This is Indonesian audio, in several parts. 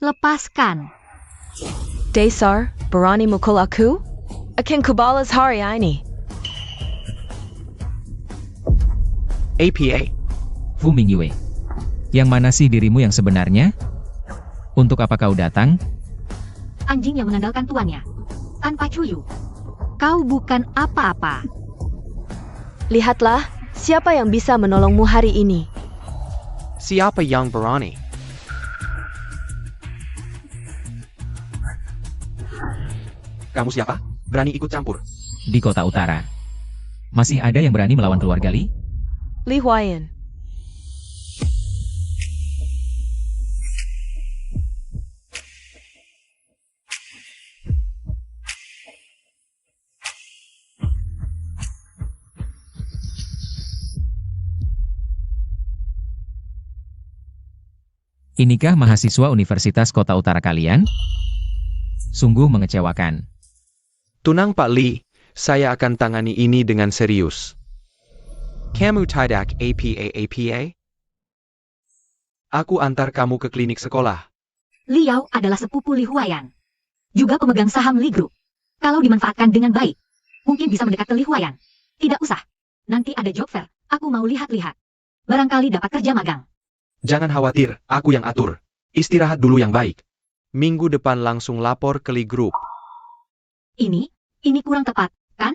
lepaskan. Dasar, berani mukul aku? Akan kubalas hari ini. APA. Fu Mingyue. Yang mana sih dirimu yang sebenarnya? Untuk apa kau datang? Anjing yang mengandalkan tuannya. Tanpa cuyu. Kau bukan apa-apa. Lihatlah, siapa yang bisa menolongmu hari ini. Siapa yang berani? Kamu siapa? Berani ikut campur? Di kota utara. Masih ada yang berani melawan keluarga Li? Li Huayan. Inikah mahasiswa Universitas Kota Utara kalian? Sungguh mengecewakan. Tunang Pak Lee, saya akan tangani ini dengan serius. Kamu tidak APA? Aku antar kamu ke klinik sekolah. Liao adalah sepupu Li Huayan. Juga pemegang saham Li Group. Kalau dimanfaatkan dengan baik, mungkin bisa mendekat ke Li Huayan. Tidak usah. Nanti ada job fair, aku mau lihat-lihat. Barangkali dapat kerja magang. Jangan khawatir, aku yang atur. Istirahat dulu yang baik. Minggu depan langsung lapor ke Li Group. Ini kurang tepat, kan?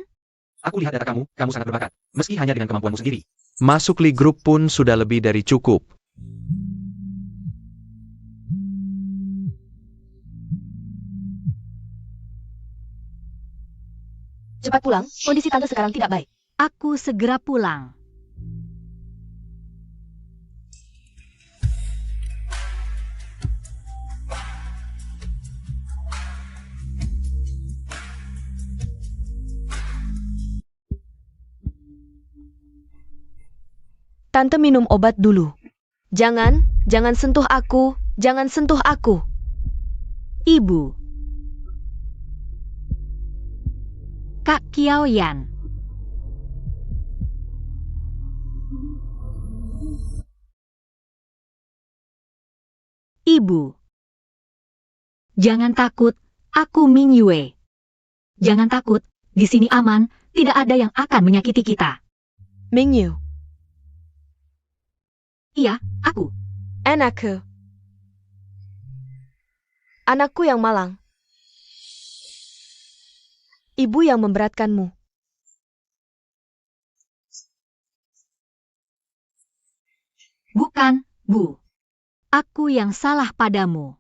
Aku lihat data kamu sangat berbakat. Meski hanya dengan kemampuanmu sendiri. Masuk Li Group pun sudah lebih dari cukup. Cepat pulang, kondisi tante sekarang tidak baik. Aku segera pulang. Tante minum obat dulu. Jangan sentuh aku, jangan sentuh aku. Ibu. Kak Qiaoyan. Ibu. Jangan takut, aku Mingyue. Jangan takut, di sini aman, tidak ada yang akan menyakiti kita. Mingyu. Iya, aku. Anakku. Anakku yang malang. Ibu yang memberatkanmu. Bukan, Bu. Aku yang salah padamu.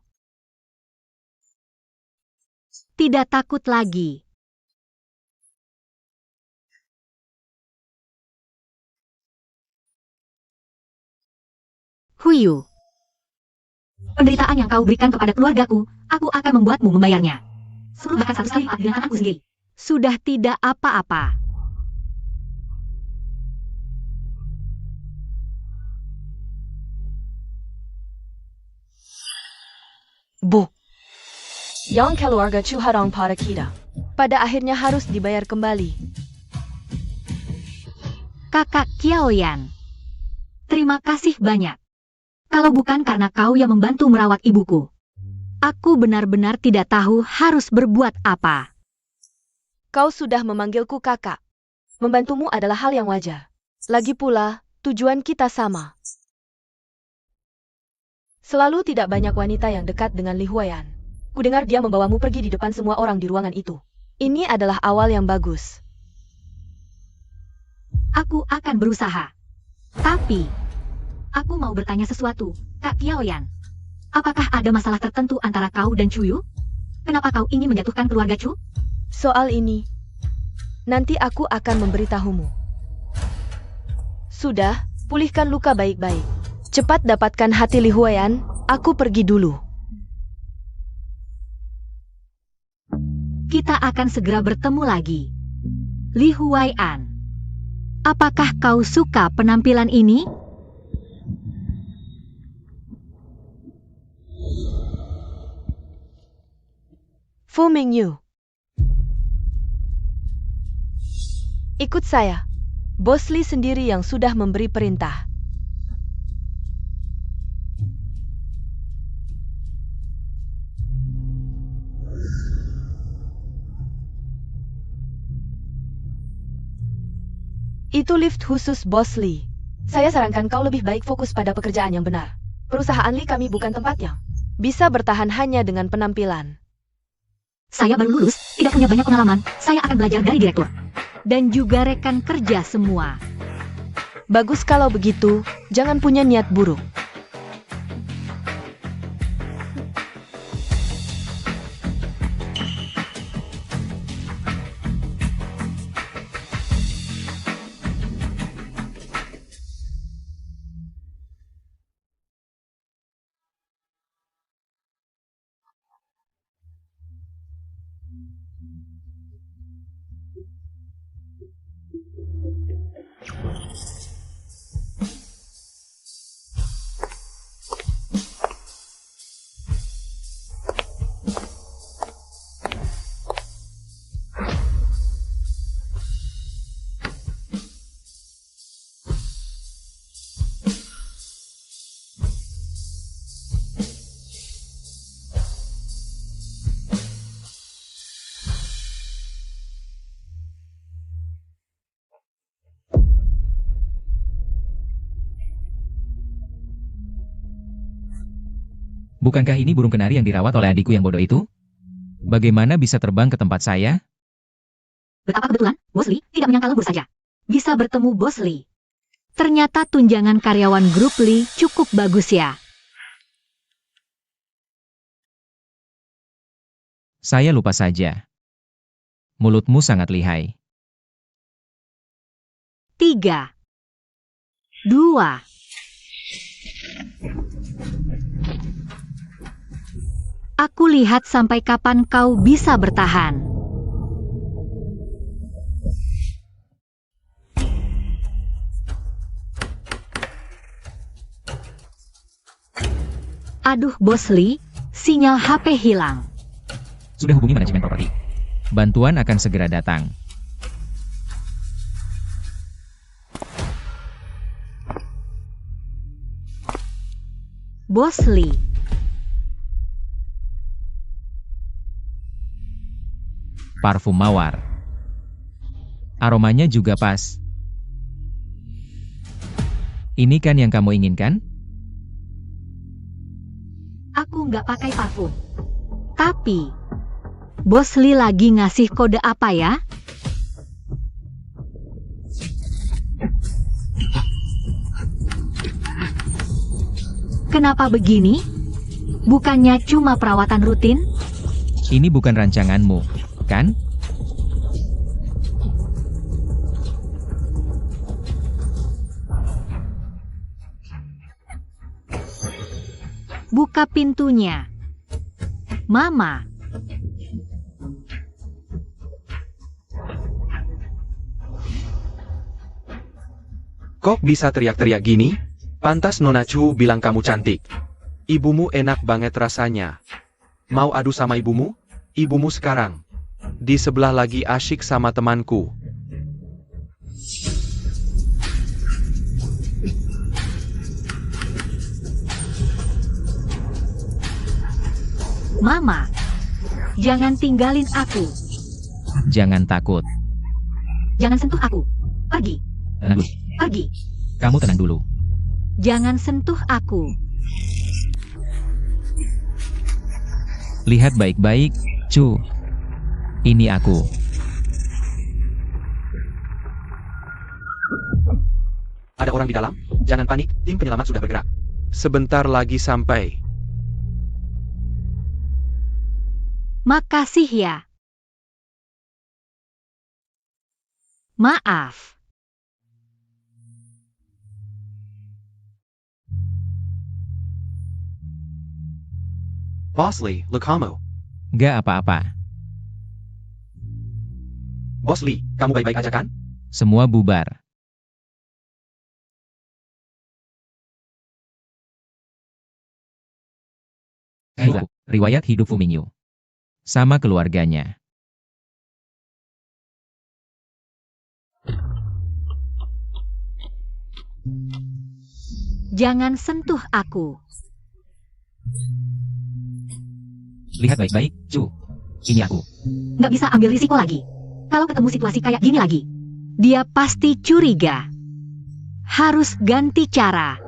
Tidak takut lagi. Huyu. Penderitaan yang kau berikan kepada keluargaku, aku akan membuatmu membayarnya. 10 bahkan 100 kali lipat dengan anakku sendiri. Sudah tidak apa-apa. Bu. Yang keluarga curhatong pada kita. Pada akhirnya harus dibayar kembali. Kakak Qiaoyan. Terima kasih banyak. Kalau bukan karena kau yang membantu merawat ibuku, aku benar-benar tidak tahu harus berbuat apa. Kau sudah memanggilku kakak. Membantumu adalah hal yang wajar. Lagi pula, tujuan kita sama. Selalu tidak banyak wanita yang dekat dengan Li Huayan. Kudengar dia membawamu pergi di depan semua orang di ruangan itu. Ini adalah awal yang bagus. Aku akan berusaha. Tapi, aku mau bertanya sesuatu, Kak Qiaoyan. Apakah ada masalah tertentu antara kau dan Chuyu? Kenapa kau ingin menjatuhkan keluarga Chu? Soal ini, nanti aku akan memberitahumu. Sudah, pulihkan luka baik-baik. Cepat dapatkan hati Li Huayan, aku pergi dulu. Kita akan segera bertemu lagi. Li Huayan, apakah kau suka penampilan ini? Fu Mingyu. Ikut saya. Bos Li sendiri yang sudah memberi perintah. Itu lift khusus Bos Lee. Saya sarankan kau lebih baik fokus pada pekerjaan yang benar. Perusahaan Lee kami bukan tempat yang bisa bertahan hanya dengan penampilan. Saya baru lulus, tidak punya banyak pengalaman. Saya akan belajar dari direktur. Dan juga rekan kerja semua. Bagus kalau begitu, jangan punya niat buruk. Bukankah ini burung kenari yang dirawat oleh adikku yang bodoh itu? Bagaimana bisa terbang ke tempat saya? Betapa kebetulan, Bos Lee tidak menyangka lembur saja. Bisa bertemu Bos Lee. Ternyata tunjangan karyawan grup Lee cukup bagus ya. Saya lupa saja. Mulutmu sangat lihai. 3, 2. Aku lihat sampai kapan kau bisa bertahan. Aduh Bos Lee, sinyal HP hilang. Sudah hubungi manajemen properti. Bantuan akan segera datang. Bos Lee. Parfum mawar. Aromanya juga pas. Ini kan yang kamu inginkan? Aku nggak pakai parfum. Tapi, Bos Lee lagi ngasih kode apa ya? Kenapa begini? Bukannya cuma perawatan rutin? Ini bukan rancanganmu, kan? Buka pintunya. Mama. Kok bisa teriak-teriak gini? Pantas Nona Chu bilang kamu cantik. Ibumu enak banget rasanya. Mau adu sama ibumu? Ibumu sekarang di sebelah lagi asyik sama temanku. Mama. Jangan tinggalin aku. Jangan takut. Jangan sentuh aku. Pergi. Tenang dulu. Pergi. Kamu tenang dulu. Jangan sentuh aku. Lihat baik-baik, Chu. Ini aku. Ada orang di dalam? Jangan panik, tim penyelamat sudah bergerak. Sebentar lagi sampai. Makasih ya. Maaf. Boss Lee, look kamu. Gak apa-apa. Boss Lee, kamu baik-baik aja kan? Semua bubar. Riwayat hidup Fu Mingyu. Sama keluarganya. Jangan sentuh aku. Lihat baik-baik, Chu. Ini aku. Nggak bisa ambil risiko lagi. Kalau ketemu situasi kayak gini lagi. Dia pasti curiga. Harus ganti cara.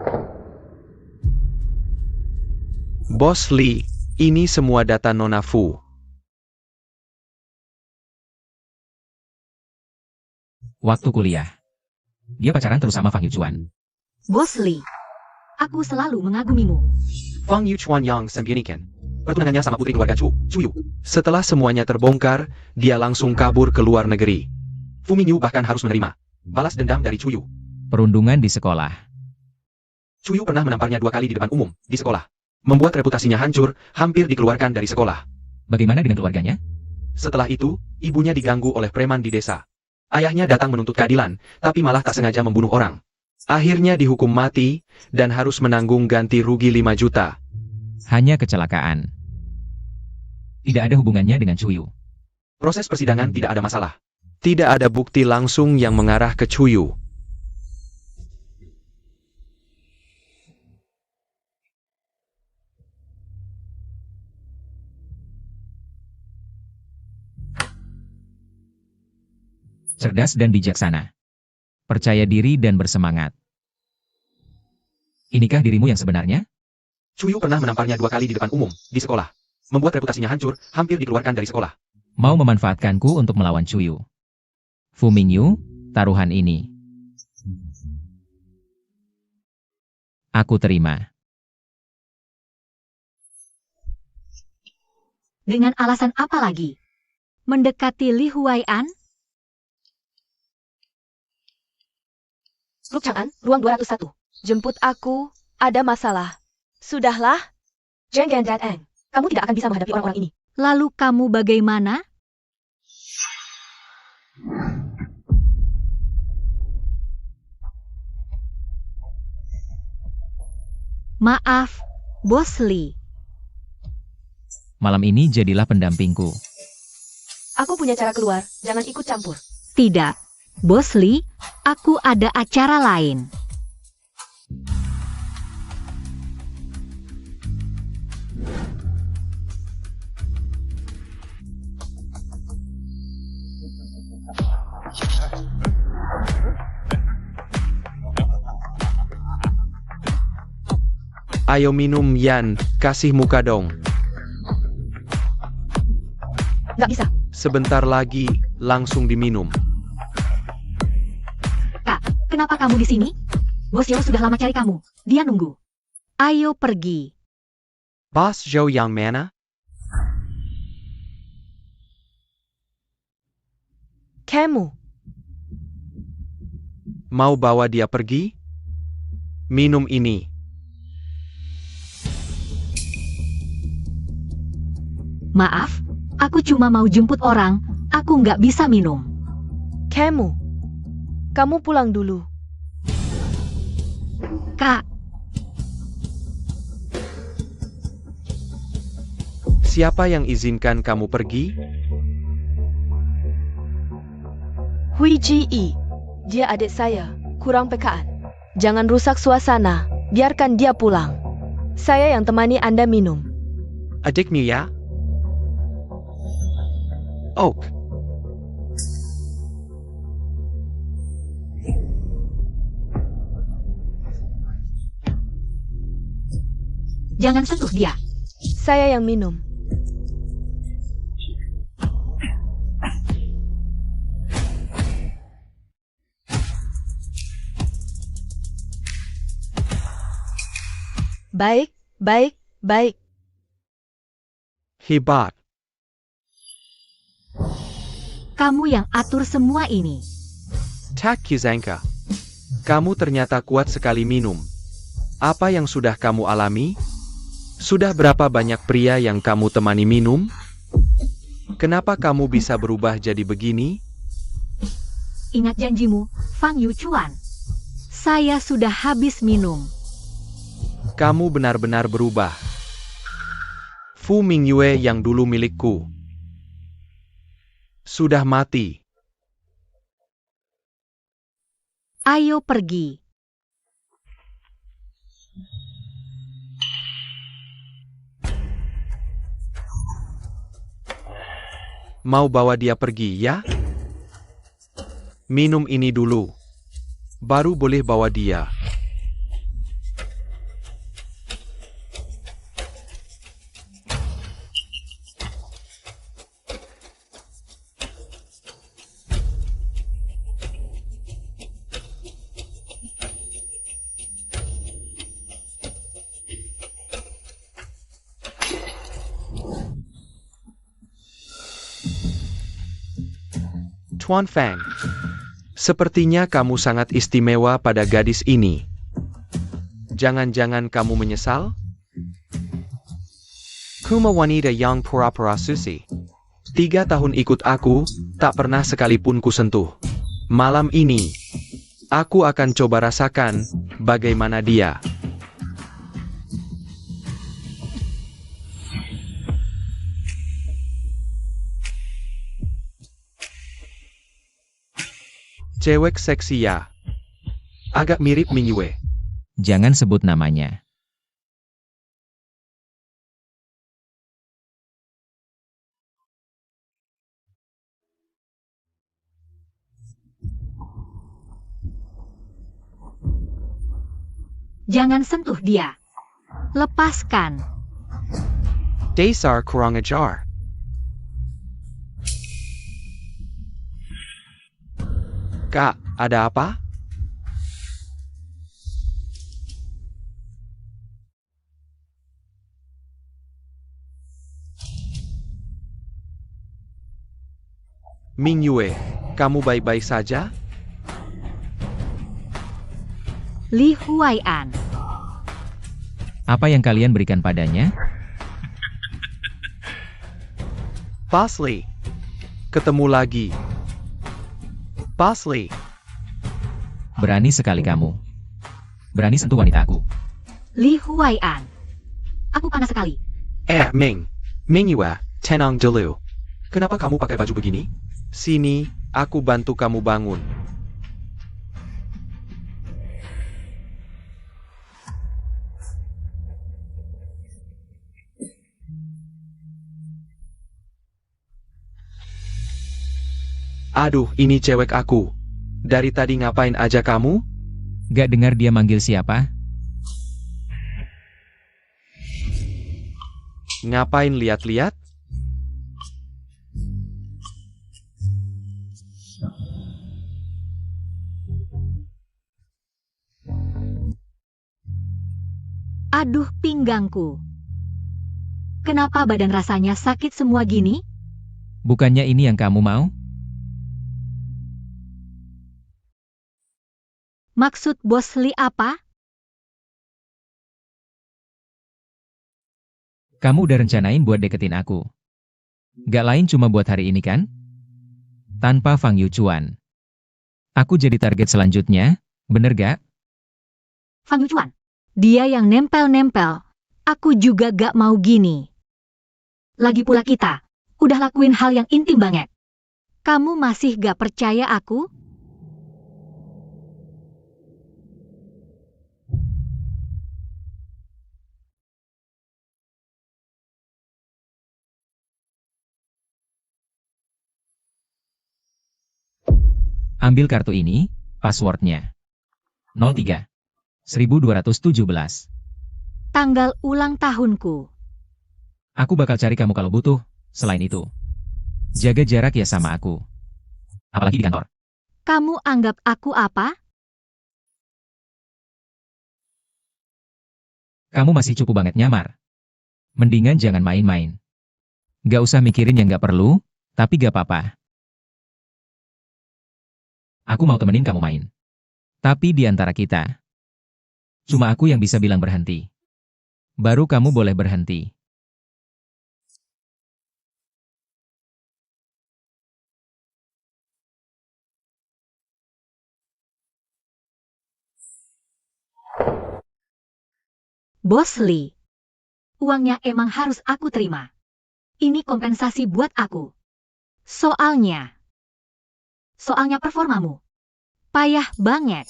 Bos Lee, ini semua data Nona Fu. Waktu kuliah. Dia pacaran terus sama Fang Yuchuan. Bos Lee, aku selalu mengagumimu. Fang Yuchuan yang sembunyikan pertunangannya sama putri keluarga Chuyu. Setelah semuanya terbongkar, dia langsung kabur ke luar negeri. Fu Mingyu bahkan harus menerima balas dendam dari Chuyu. Perundungan di sekolah. Chuyu pernah menamparnya 2 kali di depan umum di sekolah. Membuat reputasinya hancur, hampir dikeluarkan dari sekolah. Bagaimana dengan keluarganya? Setelah itu, ibunya diganggu oleh preman di desa. Ayahnya datang menuntut keadilan, tapi malah tak sengaja membunuh orang. Akhirnya dihukum mati, dan harus menanggung ganti rugi 5 juta. Hanya kecelakaan. Tidak ada hubungannya dengan Chuyu. Proses persidangan tidak ada masalah. Tidak ada bukti langsung yang mengarah ke Chuyu. Cerdas dan bijaksana. Percaya diri dan bersemangat. Inikah dirimu yang sebenarnya? Chuyu pernah menamparnya 2 kali di depan umum di sekolah. Membuat reputasinya hancur, hampir dikeluarkan dari sekolah. Mau memanfaatkanku untuk melawan Chuyu. Fu Mingyu, taruhan ini. Aku terima. Dengan alasan apa lagi? Mendekati Li Huaian? Luk Chang'an, ruang 201. Jemput aku, ada masalah. Sudahlah. Zheng Gandateng, kamu tidak akan bisa menghadapi orang-orang ini. Lalu kamu bagaimana? Maaf, Bos Lee. Malam ini jadilah pendampingku. Aku punya cara keluar, jangan ikut campur. Tidak, Bos Lee, aku ada acara lain. Ayo minum Yan, kasih muka dong. Nggak bisa. Sebentar lagi, langsung diminum. Kak, kenapa kamu di sini? Bos Yo sudah lama cari kamu. Dia nunggu. Ayo pergi. Bos Zhou yang mana? Kamu. Mau bawa dia pergi? Minum ini. Maaf, aku cuma mau jemput orang. Aku nggak bisa minum. Kamu. Kamu pulang dulu. Kak, Siapa yang izinkan kamu pergi? Hui Ji-i. Dia adik saya, kurang pekaan. Jangan rusak suasana, biarkan dia pulang. Saya yang temani Anda minum. Adikmu ya? Oak. jangan sentuh dia. Saya yang minum. Baik, baik, baik. Hebat. Kamu yang atur semua ini. Tak Kizanka. Kamu ternyata kuat sekali minum. Apa yang sudah kamu alami? Sudah berapa banyak pria yang kamu temani minum? Kenapa kamu bisa berubah jadi begini? Ingat janjimu, Fang Yuchuan. Saya sudah habis minum. Kamu benar-benar berubah. Fu Mingyue yang dulu milikku sudah mati. Ayo pergi. Mau bawa dia pergi ya? Minum ini dulu. Baru boleh bawa dia. Tuan Fang, sepertinya kamu sangat istimewa pada gadis ini. Jangan-jangan kamu menyesal? Kuma wanita yang pura-pura susi. 3 tahun ikut aku, tak pernah sekalipun kusentuh. Malam ini, aku akan coba rasakan bagaimana dia. Cewek seksi ya. Agak mirip Mingyue. Jangan sebut namanya. Jangan sentuh dia. Lepaskan. Dasar kurang ajar. Kak, ada apa? Mingyue, kamu baik-baik saja? Li Huaian. Apa yang kalian berikan padanya? Pasli. Ketemu lagi. Pasli. Berani sekali kamu. Berani sentuh wanitaku. Li Huaian. Aku panas sekali. Mingyue, tenang dulu. Kenapa kamu pakai baju begini? Sini, aku bantu kamu bangun. Aduh, ini cewek aku. Dari tadi ngapain aja kamu? Gak dengar dia manggil siapa? Ngapain lihat-lihat? Aduh pinggangku. Kenapa badan rasanya sakit semua gini? Bukannya ini yang kamu mau? Maksud Bos Li apa? Kamu udah rencanain buat deketin aku. Gak lain cuma buat hari ini kan? Tanpa Fang Yuchuan. Aku jadi target selanjutnya, bener gak? Fang Yuchuan. Dia yang nempel-nempel. Aku juga gak mau gini. Lagi pula kita udah lakuin hal yang intim banget. Kamu masih gak percaya aku? Ambil kartu ini, passwordnya. 03 1217. Tanggal ulang tahunku. Aku bakal cari kamu kalau butuh. Selain itu, jaga jarak ya sama aku. Apalagi di kantor. Kamu anggap aku apa? Kamu masih cukup banget nyamar. Mendingan jangan main-main. Gak usah mikirin yang gak perlu, tapi gak apa-apa. Aku mau temenin kamu main. Tapi di antara kita, cuma aku yang bisa bilang berhenti. Baru kamu boleh berhenti. Bos Li. Uangnya emang harus aku terima. Ini kompensasi buat aku. Soalnya performamu. Payah banget.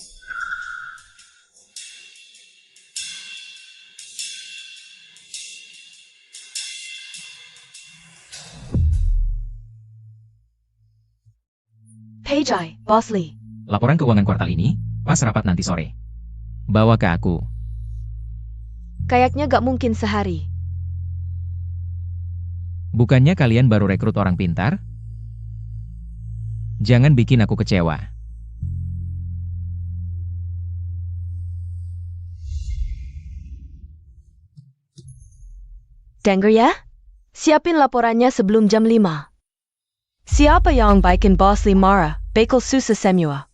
Pejai, Boss Lee. Laporan keuangan kuartal ini, pas rapat nanti sore. Bawa ke aku. Kayaknya gak mungkin sehari. Bukannya kalian baru rekrut orang pintar? Jangan bikin aku kecewa. Denger ya? Siapin laporannya sebelum jam 5. Siapa yang bikin Boss Lee marah, bakal susah semua.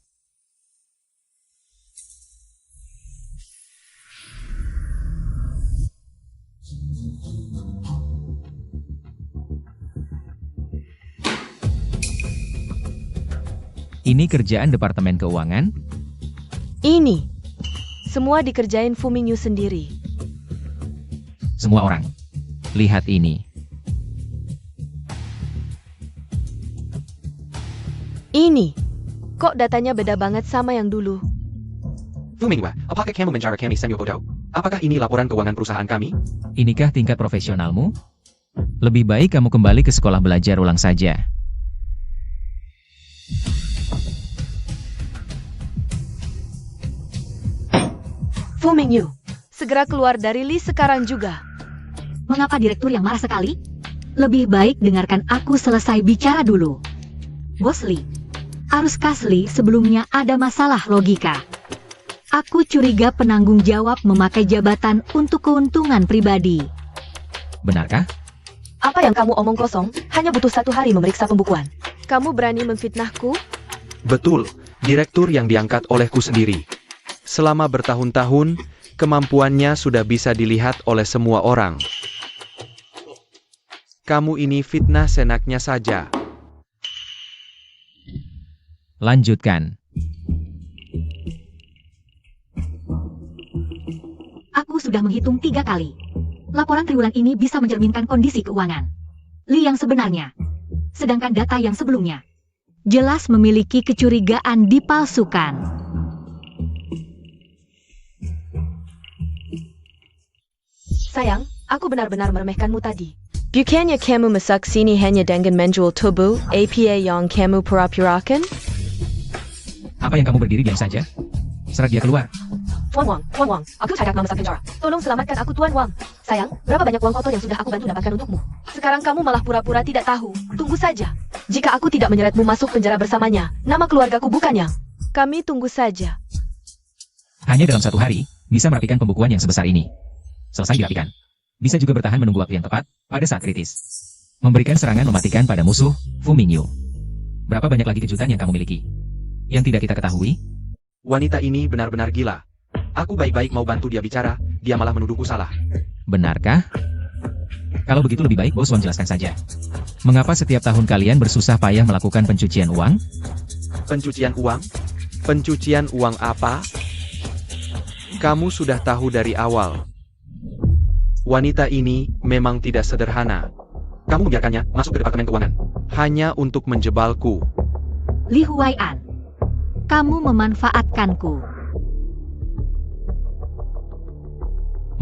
Ini kerjaan Departemen Keuangan? Ini. Semua dikerjain Fu Mingyu sendiri. Semua orang. Lihat ini. Ini. Kok datanya beda banget sama yang dulu? Fu Mingyu, apakah kamu mencari kami Samuel Bodoh? Apakah ini laporan keuangan perusahaan kami? Inikah tingkat profesionalmu? Lebih baik kamu kembali ke sekolah belajar ulang saja. Fu Mingyu, segera keluar dari Lee sekarang juga. Mengapa direktur yang marah sekali? Lebih baik dengarkan aku selesai bicara dulu. Bos Lee, arus kas Lee sebelumnya ada masalah logika. Aku curiga penanggung jawab memakai jabatan untuk keuntungan pribadi. Benarkah? Apa yang kamu omong kosong? Hanya butuh 1 hari memeriksa pembukuan. Kamu berani memfitnahku? Betul, direktur yang diangkat olehku sendiri. Selama bertahun-tahun, kemampuannya sudah bisa dilihat oleh semua orang. Kamu ini fitnah senaknya saja. Lanjutkan. Aku sudah menghitung 3 kali. Laporan triwulan ini bisa mencerminkan kondisi keuangan Lee yang sebenarnya. Sedangkan data yang sebelumnya jelas memiliki kecurigaan dipalsukan. Sayang, aku benar-benar meremehkanmu tadi. Bukannya kamu masak sini hanya dengan menjual tubuh, APA yang kamu pura-purakan? Apa yang kamu berdiri diam saja? Serat dia keluar. Tuan Wang, aku cakap memasak penjara. Tolong selamatkan aku Tuan Wang. Sayang, berapa banyak uang kotor yang sudah aku bantu dapatkan untukmu? Sekarang kamu malah pura-pura tidak tahu. Tunggu saja. Jika aku tidak menyeretmu masuk penjara bersamanya, nama keluargaku bukan yang. Kami tunggu saja. Hanya dalam 1 hari, bisa merapikan pembukuan yang sebesar ini. Selesai dirapikan. Bisa juga bertahan menunggu waktu yang tepat, pada saat kritis. Memberikan serangan mematikan pada musuh, Fu Mingyu. Berapa banyak lagi kejutan yang kamu miliki? Yang tidak kita ketahui? Wanita ini benar-benar gila. Aku baik-baik mau bantu dia bicara, dia malah menuduhku salah. Benarkah? Kalau begitu lebih baik Bos Wang jelaskan saja. Mengapa setiap tahun kalian bersusah payah melakukan pencucian uang? Pencucian uang? Pencucian uang apa? Kamu sudah tahu dari awal. Wanita ini memang tidak sederhana. Kamu membiarkannya masuk ke Departemen Keuangan hanya untuk menjebalku. Li Huaian, kamu memanfaatkanku.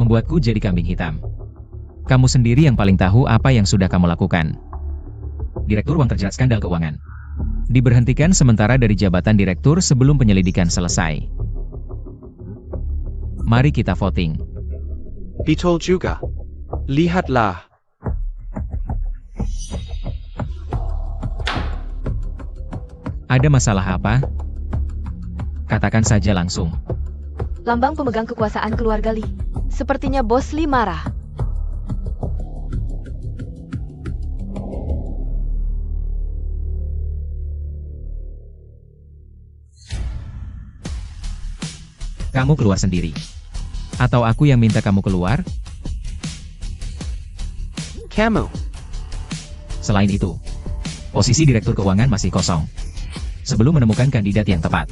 Membuatku jadi kambing hitam. Kamu sendiri yang paling tahu apa yang sudah kamu lakukan. Direktur uang terjerat skandal keuangan. Diberhentikan sementara dari jabatan direktur sebelum penyelidikan selesai. Mari kita voting. Betul juga. Lihatlah. Ada masalah apa? Katakan saja langsung. Lambang pemegang kekuasaan keluarga Lee. Sepertinya Bos Lee marah. Kamu keluar sendiri. Atau aku yang minta kamu keluar? Kamu. Selain itu, posisi direktur keuangan masih kosong. Sebelum menemukan kandidat yang tepat,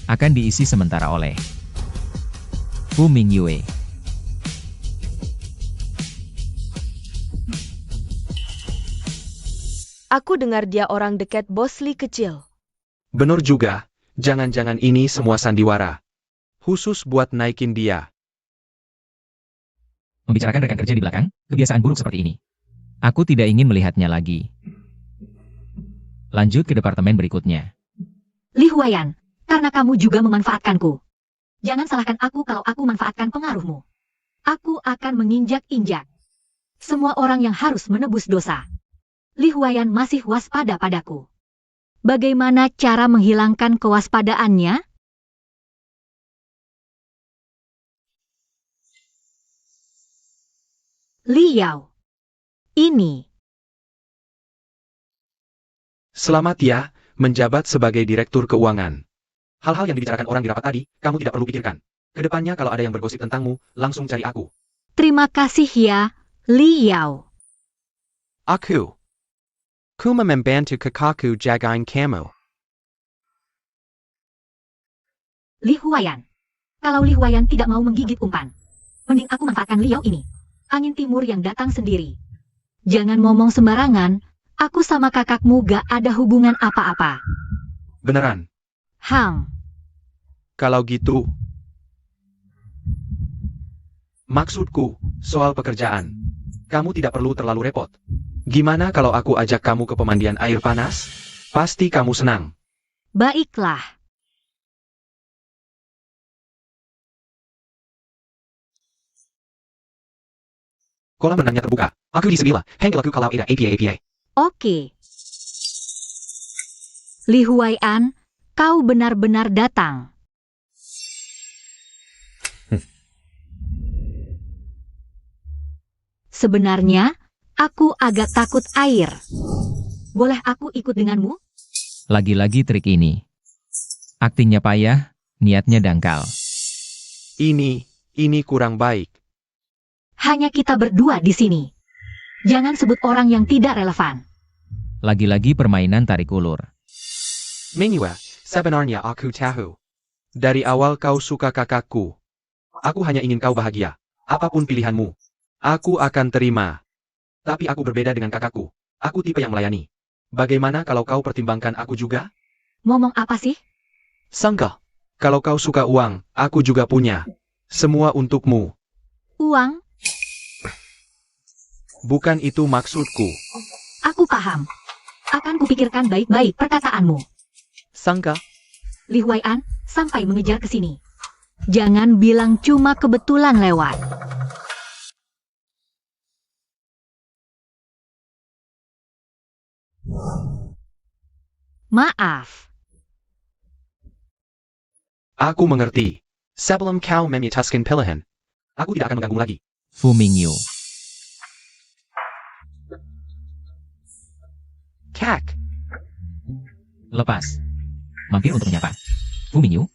akan diisi sementara oleh Fu Mingyue. Aku dengar dia orang dekat Bos Lee kecil. Benar juga. Jangan-jangan ini semua sandiwara. Khusus buat naikin dia. Membicarakan rekan kerja di belakang, kebiasaan buruk seperti ini. Aku tidak ingin melihatnya lagi. Lanjut ke departemen berikutnya. Li Huayan, karena kamu juga memanfaatkanku. Jangan salahkan aku kalau aku manfaatkan pengaruhmu. Aku akan menginjak-injak semua orang yang harus menebus dosa. Li Huayan masih waspada padaku. Bagaimana cara menghilangkan kewaspadaannya? Li Yao. Ini. Selamat ya, menjabat sebagai direktur keuangan. Hal-hal yang dibicarakan orang di rapat tadi, kamu tidak perlu pikirkan. Kedepannya kalau ada yang bergosip tentangmu, langsung cari aku. Terima kasih ya, Li Yao. Aku. Kuma membantu kakakku jagain kamu. Li Huayan. Kalau Li Huayan tidak mau menggigit umpan, mending aku manfaatkan Li Yao ini. Angin timur yang datang sendiri. Jangan ngomong sembarangan, aku sama kakakmu gak ada hubungan apa-apa. Beneran. Kalau gitu. Maksudku, soal pekerjaan. Kamu tidak perlu terlalu repot. Gimana kalau aku ajak kamu ke pemandian air panas? Pasti kamu senang. Baiklah. Kolam renangnya terbuka. Aku di sebelah. Handle aku kalau ada APA. Oke. Li Huayan, kau benar-benar datang. Sebenarnya, aku agak takut air. Boleh aku ikut denganmu? Lagi-lagi trik ini. Aktingnya payah, niatnya dangkal. Ini kurang baik. Hanya kita berdua di sini. Jangan sebut orang yang tidak relevan. Lagi-lagi permainan tarik ulur. Menua, sebenarnya aku tahu. Dari awal kau suka kakakku. Aku hanya ingin kau bahagia. Apapun pilihanmu, aku akan terima. Tapi aku berbeda dengan kakakku. Aku tipe yang melayani. Bagaimana kalau kau pertimbangkan aku juga? Ngomong apa sih? Sangka. Kalau kau suka uang, aku juga punya. Semua untukmu. Uang? Bukan itu maksudku. Aku paham. Akan kupikirkan baik-baik perkataanmu. Sangka. Li Huayan, sampai mengejar ke sini. Jangan bilang cuma kebetulan lewat. Maaf. Aku mengerti. Sebelum kau memutuskan pilihan, aku tidak akan mengganggu lagi. Fu Mingyu. Kak. Lepas. Mampir untuk menyapa. Fu Mingyu,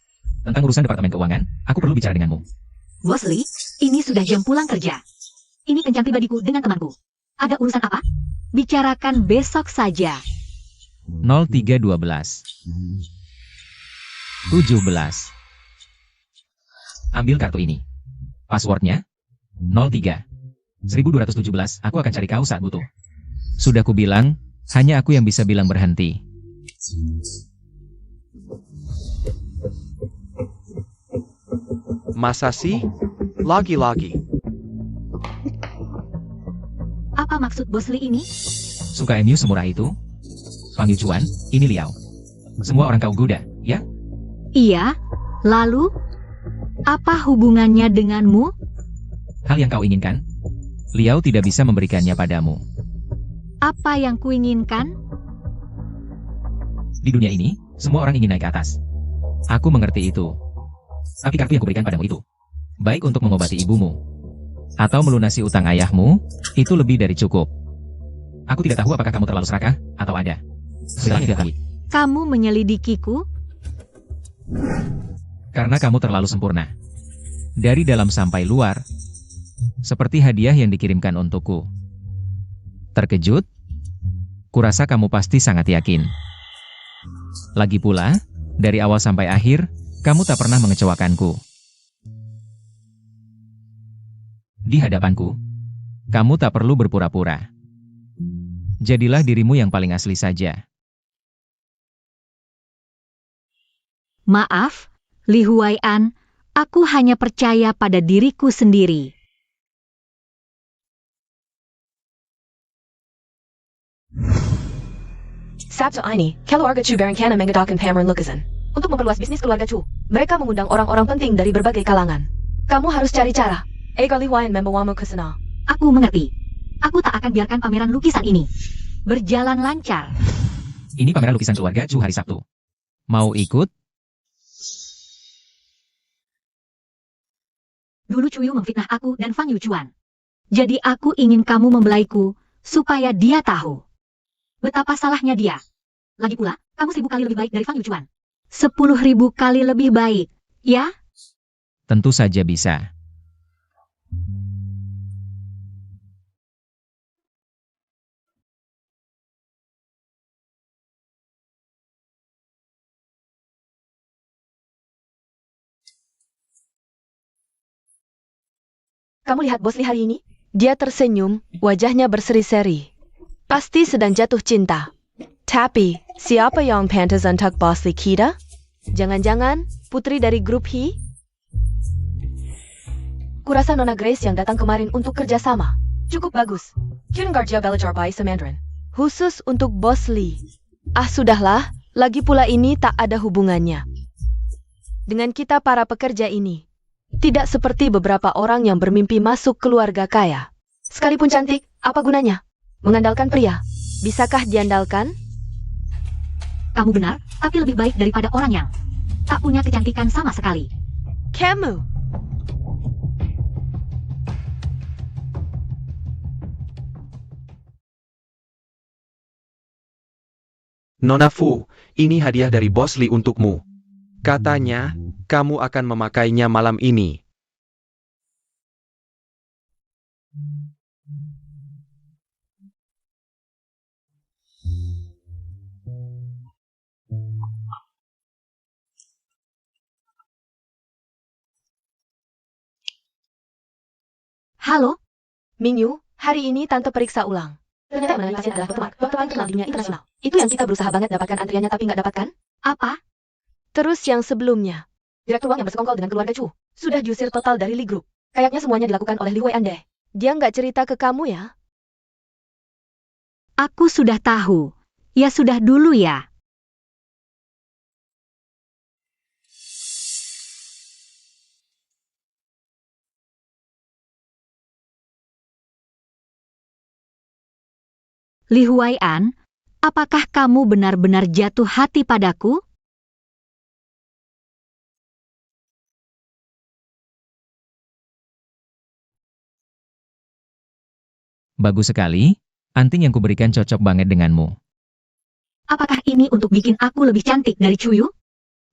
tentang urusan Departemen Keuangan, aku perlu bicara denganmu. Bos Li, ini sudah jam pulang kerja. Ini kencan pribadiku dengan temanku. Ada urusan apa? Bicarakan besok saja. 0312 17. Ambil kartu ini. Passwordnya 03 1217. Aku akan cari kau saat butuh. Sudah kubilang, hanya aku yang bisa bilang berhenti. Masa sih? Lagi-lagi. Apa maksud Bos Li ini? Suka MU semurah itu? Panggil Cuan, ini Liao. Semua orang kau goda, ya? Iya, lalu? Apa hubungannya denganmu? Hal yang kau inginkan? Liao tidak bisa memberikannya padamu. Apa yang kuinginkan? Di dunia ini, semua orang ingin naik ke atas. Aku mengerti itu. Tapi kartu yang kuberikan padamu itu, baik untuk mengobati ibumu, atau melunasi utang ayahmu, itu lebih dari cukup. Aku tidak tahu apakah kamu terlalu serakah, atau ada. Bilangnya dia tadi. Kamu menyelidikiku? Karena kamu terlalu sempurna. Dari dalam sampai luar, seperti hadiah yang dikirimkan untukku. Terkejut? Kurasa kamu pasti sangat yakin. Lagi pula, dari awal sampai akhir, kamu tak pernah mengecewakanku. Di hadapanku, kamu tak perlu berpura-pura. Jadilah dirimu yang paling asli saja. Maaf, Li Huayan, aku hanya percaya pada diriku sendiri. Sabtu ini, keluarga Chu berencana mengadakan pameran lukisan. Untuk memperluas bisnis keluarga Chu, mereka mengundang orang-orang penting dari berbagai kalangan. Kamu harus cari cara agar Li Huaiyan membawamu ke sana. Aku mengerti. Aku tak akan biarkan pameran lukisan ini berjalan lancar. Ini pameran lukisan keluarga Chu hari Sabtu. Mau ikut? Dulu Chuyu memfitnah aku dan Fang Yuchuan. Jadi aku ingin kamu membelaiku, supaya dia tahu betapa salahnya dia. Lagi pula, kamu 1000 kali lebih baik dari Fang Yuchuan. 10.000 kali lebih baik, ya? Tentu saja bisa. Kamu lihat bos Li hari ini? Dia tersenyum, wajahnya berseri-seri. Pasti sedang jatuh cinta. Tapi, siapa yang pantas untuk bos Li kita? Jangan-jangan putri dari grup He? Kurasa Nona Grace yang datang kemarin untuk kerjasama. Cukup bagus. Kingarja belajar bahasa Mandarin. Khusus untuk bos Li. Ah sudahlah, lagi pula ini tak ada hubungannya dengan kita para pekerja ini. Tidak seperti beberapa orang yang bermimpi masuk keluarga kaya. Sekalipun cantik, apa gunanya? Mengandalkan pria. Bisakah diandalkan? Kamu benar, tapi lebih baik daripada orang yang tak punya kecantikan sama sekali. Kamu. Nona Fu, ini hadiah dari Bos Li untukmu. Katanya, kamu akan memakainya malam ini. Halo? Mingyu, hari ini Tante periksa ulang. Ternyata yang menangani pasien adalah dokter paling terkenal di dunia internasional. Itu yang kita berusaha banget dapatkan antriannya tapi nggak dapatkan. Apa? Terus yang sebelumnya. Direktur Wang yang bersekongkol dengan keluarga Chu. Sudah diusir total dari Li Group. Kayaknya semuanya dilakukan oleh Li Huaiyan deh. Dia nggak cerita ke kamu ya? Aku sudah tahu. Ya sudah dulu ya. Li Huaiyan, apakah kamu benar-benar jatuh hati padaku? Bagus sekali, anting yang kuberikan cocok banget denganmu. Apakah ini untuk bikin aku lebih cantik dari Chuyu?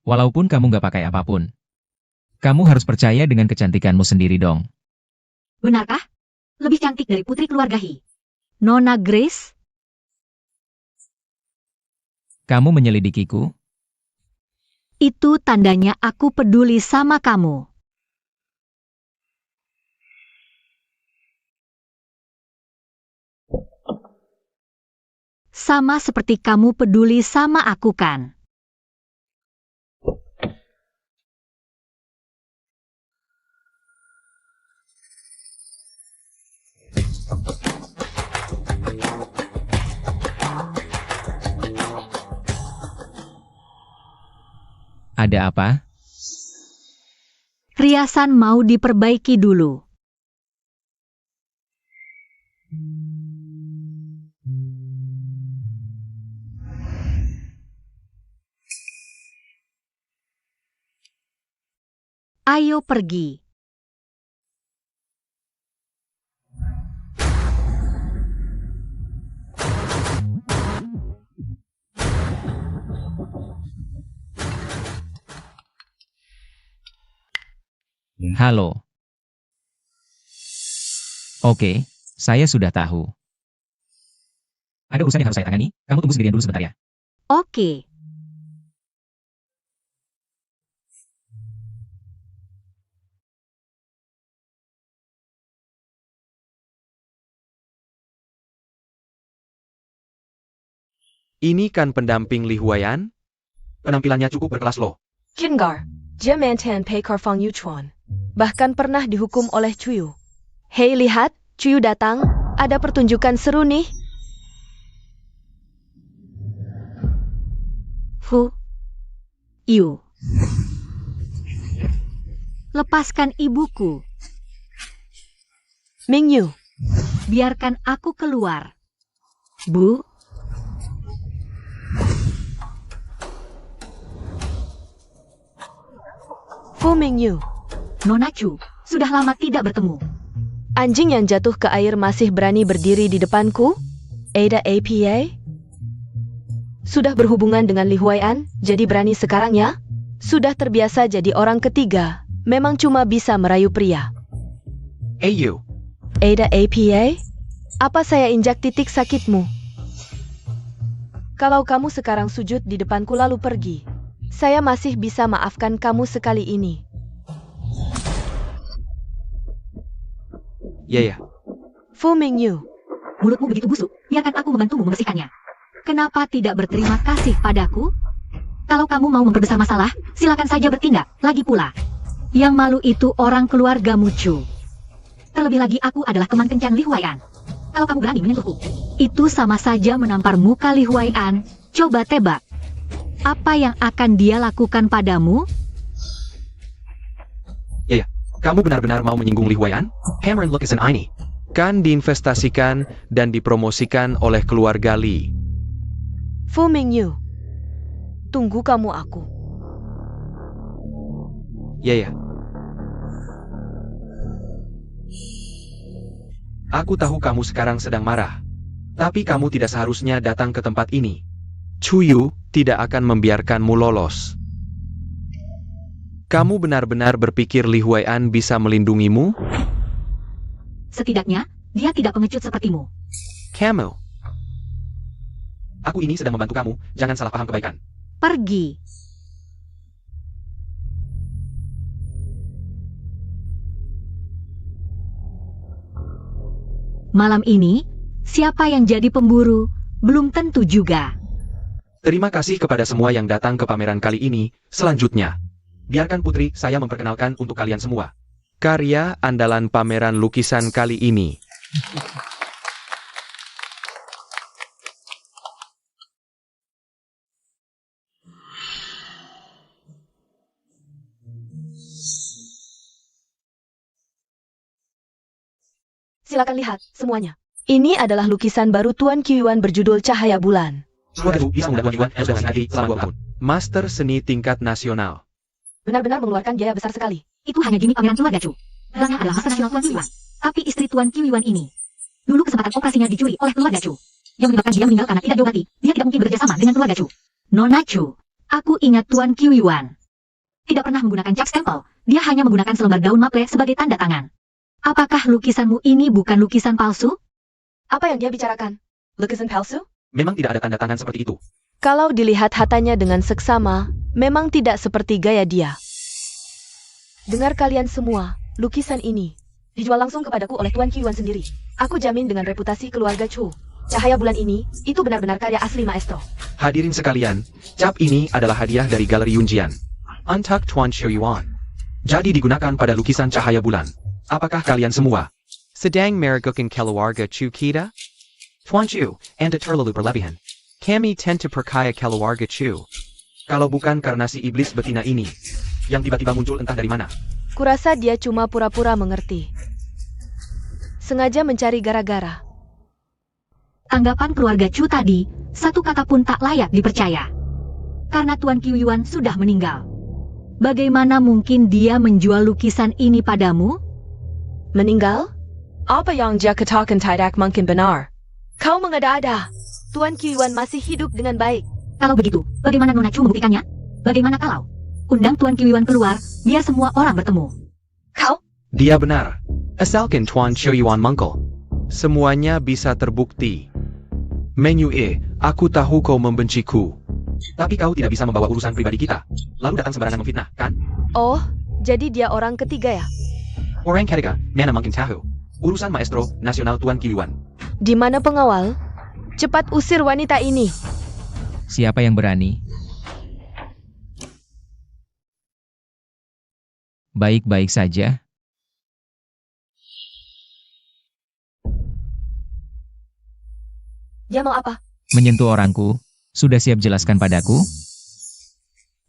Walaupun kamu nggak pakai apapun. Kamu harus percaya dengan kecantikanmu sendiri dong. Benarkah? Lebih cantik dari putri keluarga He. Nona Grace? Kamu menyelidikiku? Itu tandanya aku peduli sama kamu. Sama seperti kamu peduli sama aku kan? Ada apa? Riasan mau diperbaiki dulu. Ayo pergi. Halo. Oke, saya sudah tahu. Ada urusan yang harus saya tangani, kamu tunggu sendirian dulu sebentar ya. Oke. Ini kan pendamping Li Huaiyan? Penampilannya cukup berkelas loh. Kingar, dia mantan Pekar Fang Yuchuan. Bahkan pernah dihukum oleh Chuyu. Hei lihat, Chuyu datang. Ada pertunjukan seru nih. Fu Yu. Lepaskan ibuku. Mingyu. Biarkan aku keluar. Bu. Fu Mingyu. Nona Chu, sudah lama tidak bertemu. Anjing yang jatuh ke air masih berani berdiri di depanku? Ada APA? Sudah berhubungan dengan Li Huai'an, jadi berani sekarang ya? Sudah terbiasa jadi orang ketiga, memang cuma bisa merayu pria. Ayu. Ada APA? Apa saya injak titik sakitmu? Kalau kamu sekarang sujud di depanku lalu pergi, saya masih bisa maafkan kamu sekali ini. Ya. Fu Mingyu. Mulutmu begitu busuk, biarkan aku membantumu membersihkannya. Kenapa tidak berterima kasih padaku? Kalau kamu mau memperbesar masalah, silakan saja bertindak. Lagi pula, yang malu itu orang keluargamu Chu. Terlebih lagi aku adalah teman kencan Li Huai'an. Kalau kamu berani menyentuhku, itu sama saja menampar muka Li Huai'an. Coba tebak, apa yang akan dia lakukan padamu? Ya. Kamu benar-benar mau menyinggung Li Huai'an? Hammer Lukisan ini kan diinvestasikan dan dipromosikan oleh keluarga Li. Fu Mingyu. Tunggu kamu aku. Ya. Aku tahu kamu sekarang sedang marah. Tapi kamu tidak seharusnya datang ke tempat ini. Chu Yu tidak akan membiarkanmu lolos. Kamu benar-benar berpikir Li Huai'an bisa melindungimu? Setidaknya, dia tidak pengecut sepertimu. Kamu. Aku ini sedang membantu kamu, jangan salah paham kebaikan. Pergi. Malam ini, siapa yang jadi pemburu, belum tentu juga. Terima kasih kepada semua yang datang ke pameran kali ini. Selanjutnya, biarkan putri saya memperkenalkan untuk kalian semua karya andalan pameran lukisan kali ini. Silakan lihat semuanya. Ini adalah lukisan baru Tuan Qiuan berjudul Cahaya Bulan. Master seni tingkat nasional. Benar-benar mengeluarkan biaya besar sekali. Itu hanya gimmick pameran keluarga Chu. Belangnya adalah masa nasional Tuan Qiuan. Tapi istri Tuan Qiuan ini, dulu kesempatan operasinya dicuri oleh keluarga Chu. Yang menyebabkan dia meninggal karena tidak diobati. Dia tidak mungkin bekerja sama dengan keluarga Chu. Nona Chu, aku ingat Tuan Qiuan. Tidak pernah menggunakan cap stempel. Dia hanya menggunakan selembar daun maple sebagai tanda tangan. Apakah lukisanmu ini bukan lukisan palsu? Apa yang dia bicarakan? Lukisan palsu? Memang tidak ada tanda tangan seperti itu. Kalau dilihat hatanya dengan seksama, memang tidak seperti gaya dia. Dengar kalian semua, lukisan ini dijual langsung kepadaku oleh Tuan Qiuan sendiri. Aku jamin dengan reputasi keluarga Chu. Cahaya bulan ini, itu benar-benar karya asli maestro. Hadirin sekalian, cap ini adalah hadiah dari Galeri Yunjian untuk Tuan Qiuan. Jadi digunakan pada lukisan cahaya bulan. Apakah kalian semua sedang meragukan keluarga Chu kita? Tuan Chu, Anda terlalu berlebihan. Kami tend to percaya keluarga Chu. Kalau bukan karena si iblis betina ini, yang tiba-tiba muncul entah dari mana. Kurasa dia cuma pura-pura mengerti. Sengaja mencari gara-gara. Tanggapan keluarga Chu tadi, satu kata pun tak layak dipercaya. Karena Tuan Qiuan sudah meninggal. Bagaimana mungkin dia menjual lukisan ini padamu? Meninggal? Apa yang dia katakan tidak mungkin benar. Kau mengada-ada. Tuan Qiuan masih hidup dengan baik. Kalau begitu, bagaimana Nona Chu membuktikannya? Bagaimana kalau undang Tuan Qiuan keluar, biar semua orang bertemu? Kau? Dia benar. Asalkan Tuan Qiuan mangkal, semuanya bisa terbukti. Mengyu aku tahu kau membenciku. Tapi kau tidak bisa membawa urusan pribadi kita, lalu datang sembarangan memfitnah, kan? Oh, jadi dia orang ketiga ya? Orang ketiga, mana mungkin tahu. Urusan maestro nasional Tuan Qiuan. Di mana pengawal? Cepat usir wanita ini. Siapa yang berani? Baik-baik saja. Dia mau apa? Menyentuh orangku. Sudah siap jelaskan padaku?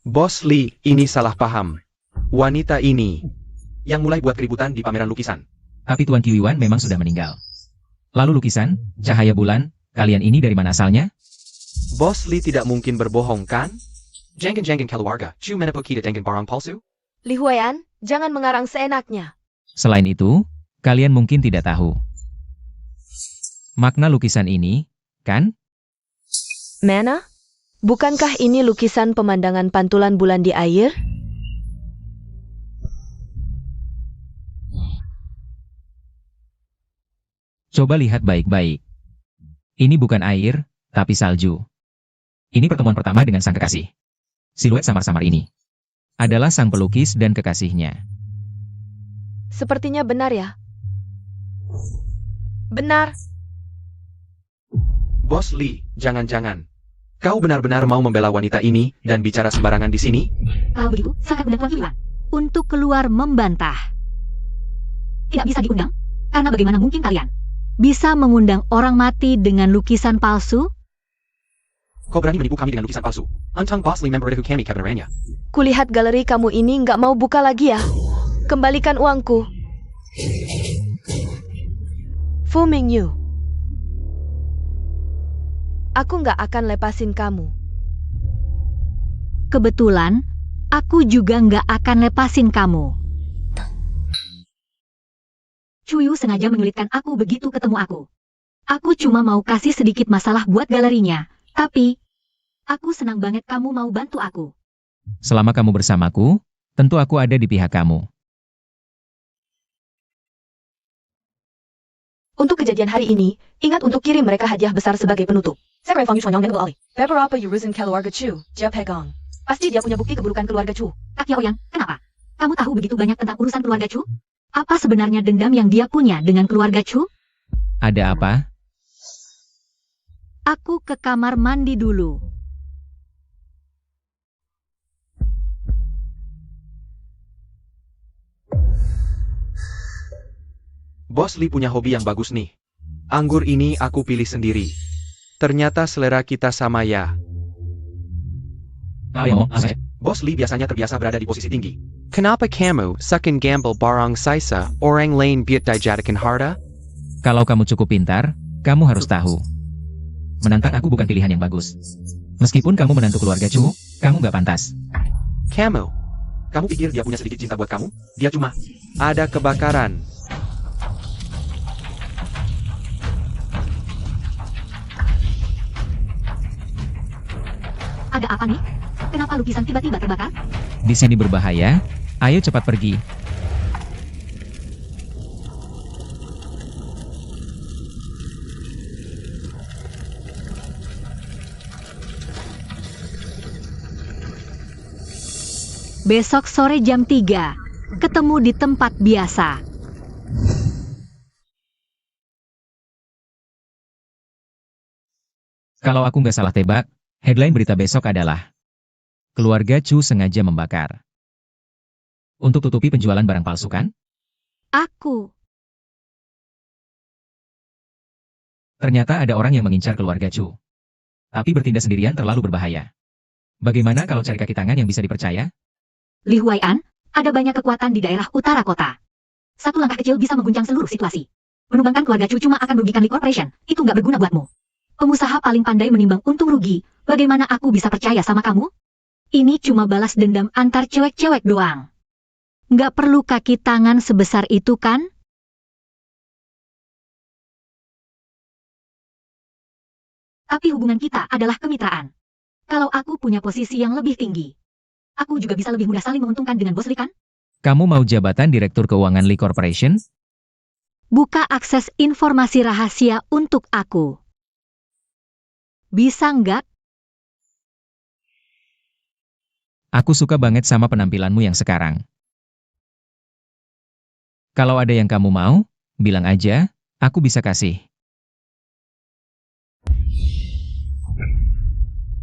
Bos Lee, ini salah paham. Wanita ini yang mulai buat keributan di pameran lukisan. Tapi Tuan Qiuwan memang sudah meninggal. Lalu lukisan, cahaya bulan, kalian ini dari mana asalnya? Bos Lee tidak mungkin berbohong, kan? Jangan keluarga, Chu menepo kita dengan barang palsu? Li Huaian, jangan mengarang seenaknya. Selain itu, kalian mungkin tidak tahu makna lukisan ini, kan? Mana? Bukankah ini lukisan pemandangan pantulan bulan di air? Coba lihat baik-baik. Ini bukan air, tapi salju. Ini pertemuan pertama dengan sang kekasih. Siluet samar-samar ini adalah sang pelukis dan kekasihnya. Sepertinya benar ya. Benar. Bos Lee, jangan-jangan. Kau benar-benar mau membela wanita ini dan bicara sembarangan di sini? Kalau begitu, silakan undang Tuan Qiuwan untuk keluar membantah. Tidak bisa diundang, karena bagaimana mungkin kalian bisa mengundang orang mati dengan lukisan palsu? Kau berani menipu kami dengan lukisan palsu? Antang Bos Lee member itu kami kebenarannya. Kulihat galeri kamu ini nggak mau buka lagi ya. Kembalikan uangku. Fu Mingyu. Aku nggak akan lepasin kamu. Kebetulan, aku juga nggak akan lepasin kamu. Chuyu sengaja menyulitkan aku begitu ketemu aku. Aku cuma mau kasih sedikit masalah buat galerinya, tapi aku senang banget kamu mau bantu aku. Selama kamu bersamaku, tentu aku ada di pihak kamu. Untuk kejadian hari ini, ingat untuk kirim mereka hadiah besar sebagai penutup. Beberapa urusan keluarga Chu, dia pegang. Pasti dia punya bukti keburukan keluarga Chu. Kak Yaoyang, kenapa? Kamu tahu begitu banyak tentang urusan keluarga Chu? Apa sebenarnya dendam yang dia punya dengan keluarga Chu? Ada apa? Aku ke kamar mandi dulu. Bos Lee punya hobi yang bagus nih. Anggur ini aku pilih sendiri. Ternyata selera kita sama ya. Bos Lee biasanya terbiasa berada di posisi tinggi. Kenapa kamu suka gamble barang sisa orang lain biat dijadikan harta? Kalau kamu cukup pintar, kamu harus tahu. Menantang aku bukan pilihan yang bagus. Meskipun kamu menantu keluarga Chu, kamu nggak pantas. Kamu pikir dia punya sedikit cinta buat kamu? Dia cuma ada kebakaran. Ada apa nih? Kenapa lukisan tiba-tiba terbakar? Di sini berbahaya, ayo cepat pergi. Besok sore jam 3, ketemu di tempat biasa. Kalau aku nggak salah tebak, headline berita besok adalah keluarga Chu sengaja membakar. Untuk tutupi penjualan barang palsu kan? Aku. Ternyata ada orang yang mengincar keluarga Chu. Tapi bertindak sendirian terlalu berbahaya. Bagaimana kalau cari kaki tangan yang bisa dipercaya? Li Huaian, ada banyak kekuatan di daerah utara kota. Satu langkah kecil bisa mengguncang seluruh situasi. Menumbangkan keluarga Chu cuma akan merugikan Lee Corporation. Itu nggak berguna buatmu. Pengusaha paling pandai menimbang untung rugi. Bagaimana aku bisa percaya sama kamu? Ini cuma balas dendam antar cewek-cewek doang. Nggak perlu kaki tangan sebesar itu kan? Tapi hubungan kita adalah kemitraan. Kalau aku punya posisi yang lebih tinggi, aku juga bisa lebih mudah saling menguntungkan dengan bos Lee kan? Kamu mau jabatan Direktur Keuangan Lee Corporation? Buka akses informasi rahasia untuk aku. Bisa nggak? Aku suka banget sama penampilanmu yang sekarang. Kalau ada yang kamu mau, bilang aja, aku bisa kasih.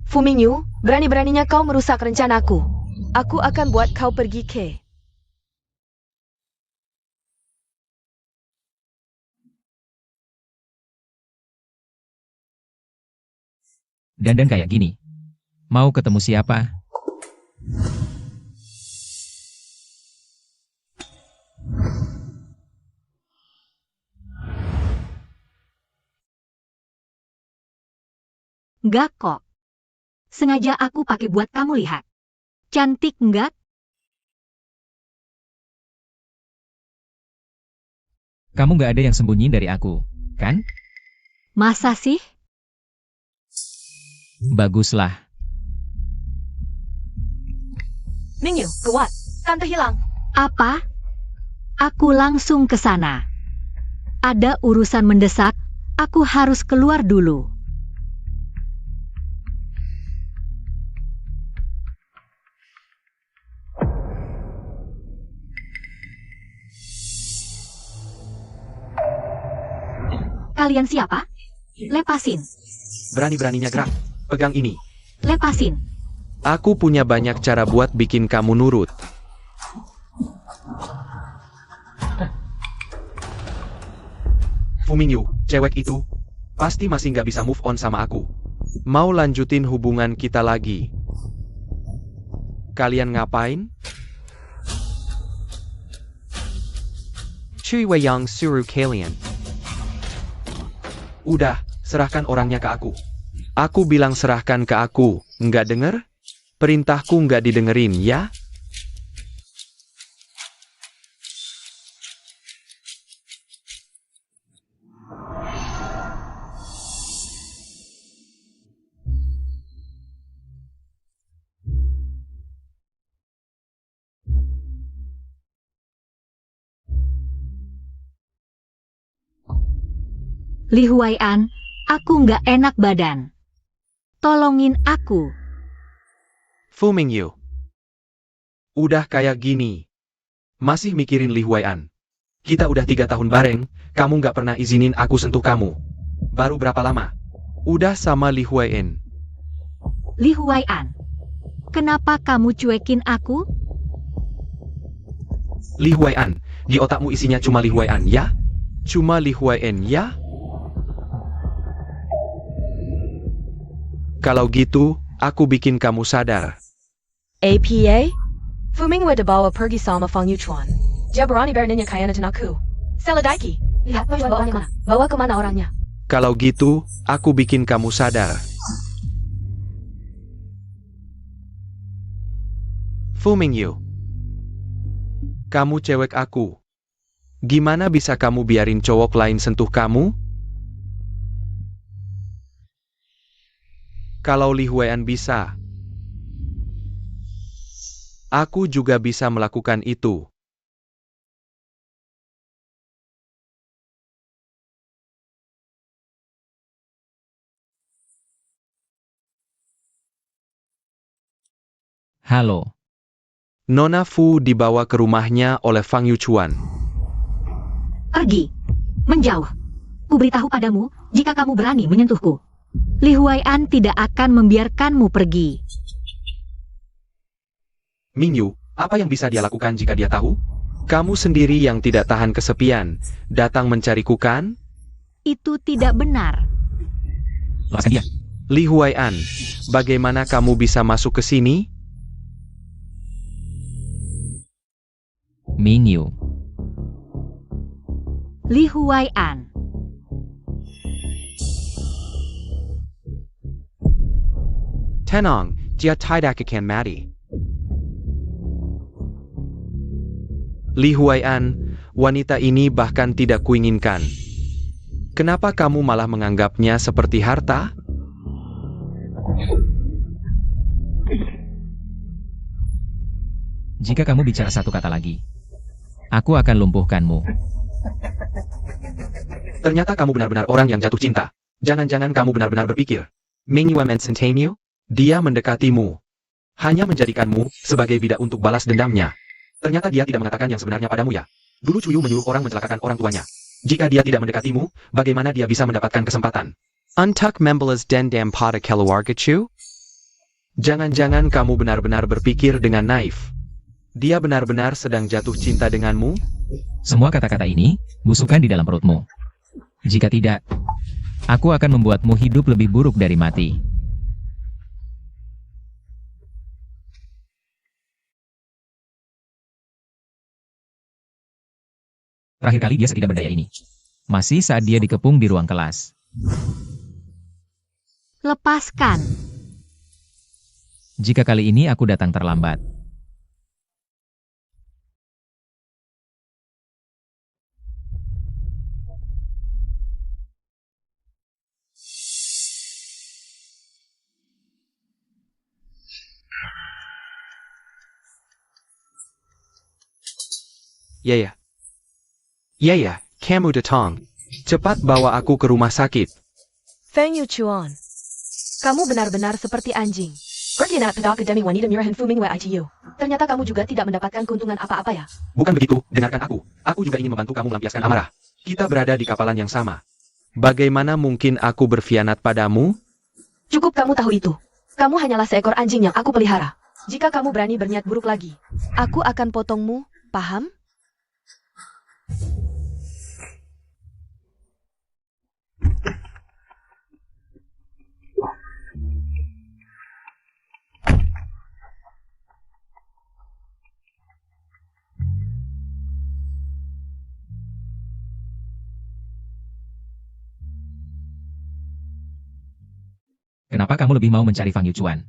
Fu Mingyu, berani-beraninya kau merusak rencanaku. Aku akan buat kau pergi ke... Dandan kayak gini. Mau ketemu siapa? Enggak kok. Sengaja aku pakai buat kamu lihat. Cantik enggak? Kamu nggak ada yang sembunyi dari aku, kan? Masa sih? Baguslah. Mingyu, gawat. Tante hilang. Apa? Aku langsung ke sana. Ada urusan mendesak, aku harus keluar dulu. Kalian siapa? Lepasin, Berani-beraninya gerak. Pegang ini. lepasin. Aku punya banyak cara buat bikin kamu nurut. Fu Mingyu, cewek itu pasti masih nggak bisa move on sama aku. Mau lanjutin hubungan kita lagi. Kalian ngapain? Cui Wei Yang suruh kalian. Udah, serahkan orangnya ke aku. Aku bilang serahkan ke aku, nggak denger? Perintahku nggak didengerin, ya? Li Huaian, aku nggak enak badan. Tolongin aku. Fu Mingyu. Udah kayak gini. Masih mikirin Li Huaian. Kita udah 3 tahun bareng, kamu nggak pernah izinin aku sentuh kamu. Baru berapa lama? Udah sama Li Huaian. Li Huaian, kenapa kamu cuekin aku? Li Huaian, di otakmu isinya cuma Li Huaian, ya? Cuma Li Huaian, ya? Kalau gitu, aku bikin kamu sadar. APA? Fu Mingyu dibawa pergi sama Fang Yuchuan. Dia berani beraninya khianatin aku. Seladaiki. Lihat bawanya mana. Bawa kemana orangnya? Kalau gitu, aku bikin kamu sadar. Fu Mingyu. Kamu cewek aku. Gimana bisa kamu biarin cowok lain sentuh kamu? Kalau Li Huaian bisa, aku juga bisa melakukan itu. Halo. Nona Fu dibawa ke rumahnya oleh Fang Yuchuan. Pergi. Menjauh. Kuberitahu padamu, jika kamu berani menyentuhku. Li Huaian tidak akan membiarkanmu pergi. Mingyu, apa yang bisa dia lakukan jika dia tahu? Kamu sendiri yang tidak tahan kesepian, datang mencariku kan? Itu tidak benar. Lepaskan dia. Li Huaian, bagaimana kamu bisa masuk ke sini? Mingyu. Li Huaian. Tenang, dia tidak akan mati. Li Huaian, wanita ini bahkan tidak kuinginkan. Kenapa kamu malah menganggapnya seperti harta? Jika kamu bicara satu kata lagi, aku akan lumpuhkanmu. Ternyata kamu benar-benar orang yang jatuh cinta. Jangan-jangan kamu benar-benar berpikir, Mingyu Centennial? Dia mendekatimu. Hanya menjadikanmu sebagai bidak untuk balas dendamnya. Ternyata dia tidak mengatakan yang sebenarnya padamu ya. Dulu Cuyu menyuruh orang mencelakakan orang tuanya. Jika dia tidak mendekatimu, bagaimana dia bisa mendapatkan kesempatan? Untuk membalas dendam pada keluarga Chu? Jangan-jangan kamu benar-benar berpikir dengan naif. Dia benar-benar sedang jatuh cinta denganmu? Semua kata-kata ini busukkan di dalam perutmu. Jika tidak, aku akan membuatmu hidup lebih buruk dari mati. Terakhir kali dia setidak berdaya ini. Masih saat dia dikepung di ruang kelas. Lepaskan. Jika kali ini aku datang terlambat. Ya, kamu datang. Cepat bawa aku ke rumah sakit. Feng Yuchuan, kamu benar-benar seperti anjing. Pergi anak pedal Akademi Wanita Mirahan Fuming ITU. Ternyata kamu juga tidak mendapatkan keuntungan apa-apa ya. Bukan begitu, dengarkan aku. Aku juga ingin membantu kamu melampiaskan amarah. Kita berada di kapalan yang sama. Bagaimana mungkin aku berkhianat padamu? Cukup kamu tahu itu. Kamu hanyalah seekor anjing yang aku pelihara. Jika kamu berani berniat buruk lagi, aku akan potongmu, paham? Kenapa kamu lebih mau mencari Fang Yuchuan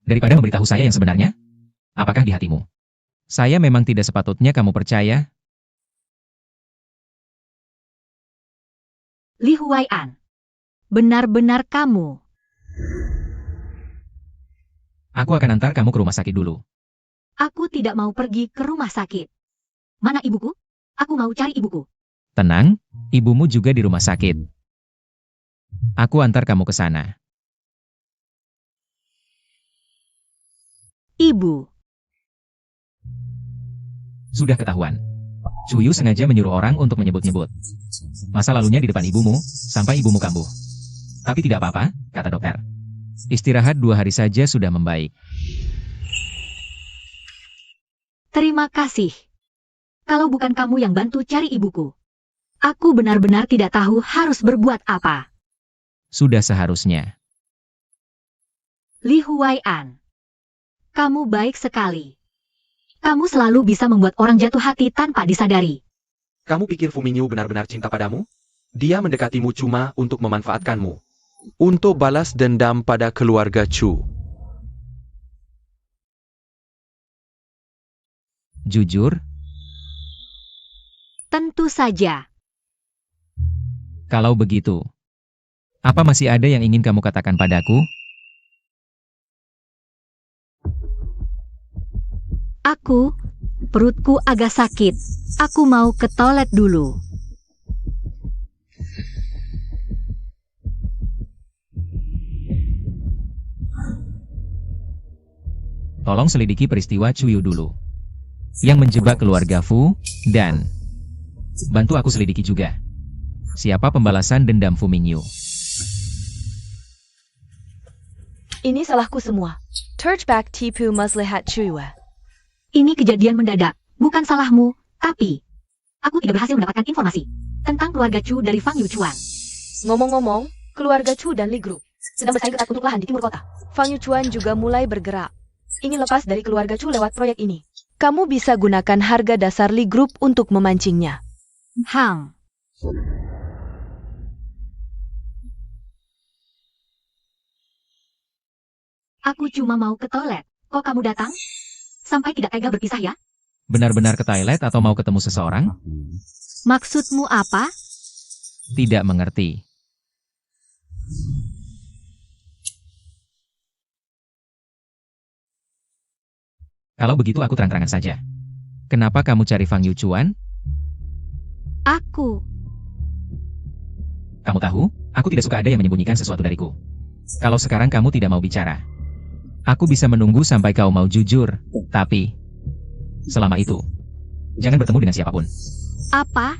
daripada memberitahu saya yang sebenarnya? Apakah di hatimu? Saya memang tidak sepatutnya kamu percaya. Li Huaian. Benar-benar kamu. Aku akan antar kamu ke rumah sakit dulu. Aku tidak mau pergi ke rumah sakit. Mana ibuku? Aku mau cari ibuku. Tenang, ibumu juga di rumah sakit. Aku antar kamu ke sana. Ibu. Sudah ketahuan. Cuyu sengaja menyuruh orang untuk menyebut-nyebut masa lalunya di depan ibumu, sampai ibumu kambuh. Tapi tidak apa-apa, kata dokter. Istirahat 2 hari saja sudah membaik. Terima kasih. Kalau bukan kamu yang bantu cari ibuku, aku benar-benar tidak tahu harus berbuat apa. Sudah seharusnya. Li Huaian. Kamu baik sekali. Kamu selalu bisa membuat orang jatuh hati tanpa disadari. Kamu pikir Fu Mingyu benar-benar cinta padamu? Dia mendekatimu cuma untuk memanfaatkanmu. Untuk balas dendam pada keluarga Chu. Jujur, Tentu saja. kalau begitu. Apa masih ada yang ingin kamu katakan padaku? Perutku agak sakit. Aku mau ke toilet dulu. Tolong selidiki peristiwa Cuyu dulu. Yang menjebak keluarga Fu, dan bantu aku selidiki juga. Siapa pembalasan dendam Fu Mingyu? Ini salahku semua. Turchback tipu muslihat Cuyu. Ini kejadian mendadak. Bukan salahmu, tapi aku tidak berhasil mendapatkan informasi tentang keluarga Chu dari Fang Yuchuan. Ngomong-ngomong, keluarga Chu dan Li Group sedang bersaing ketat untuk lahan di timur kota. Fang Yuchuan juga mulai bergerak. Ingin lepas dari keluarga Chu lewat proyek ini. Kamu bisa gunakan harga dasar Li Group untuk memancingnya. Hang. Aku cuma mau ke toilet. Kok kamu datang? Sampai tidak tega berpisah ya? Benar-benar ke toilet atau mau ketemu seseorang? Maksudmu apa? Tidak mengerti. Kalau begitu aku terang-terangan saja. Kenapa kamu cari Fang Yuchuan? Kamu tahu, aku tidak suka ada yang menyembunyikan sesuatu dariku. Kalau sekarang kamu tidak mau bicara, aku bisa menunggu sampai kau mau jujur, tapi selama itu, jangan bertemu dengan siapapun. Apa?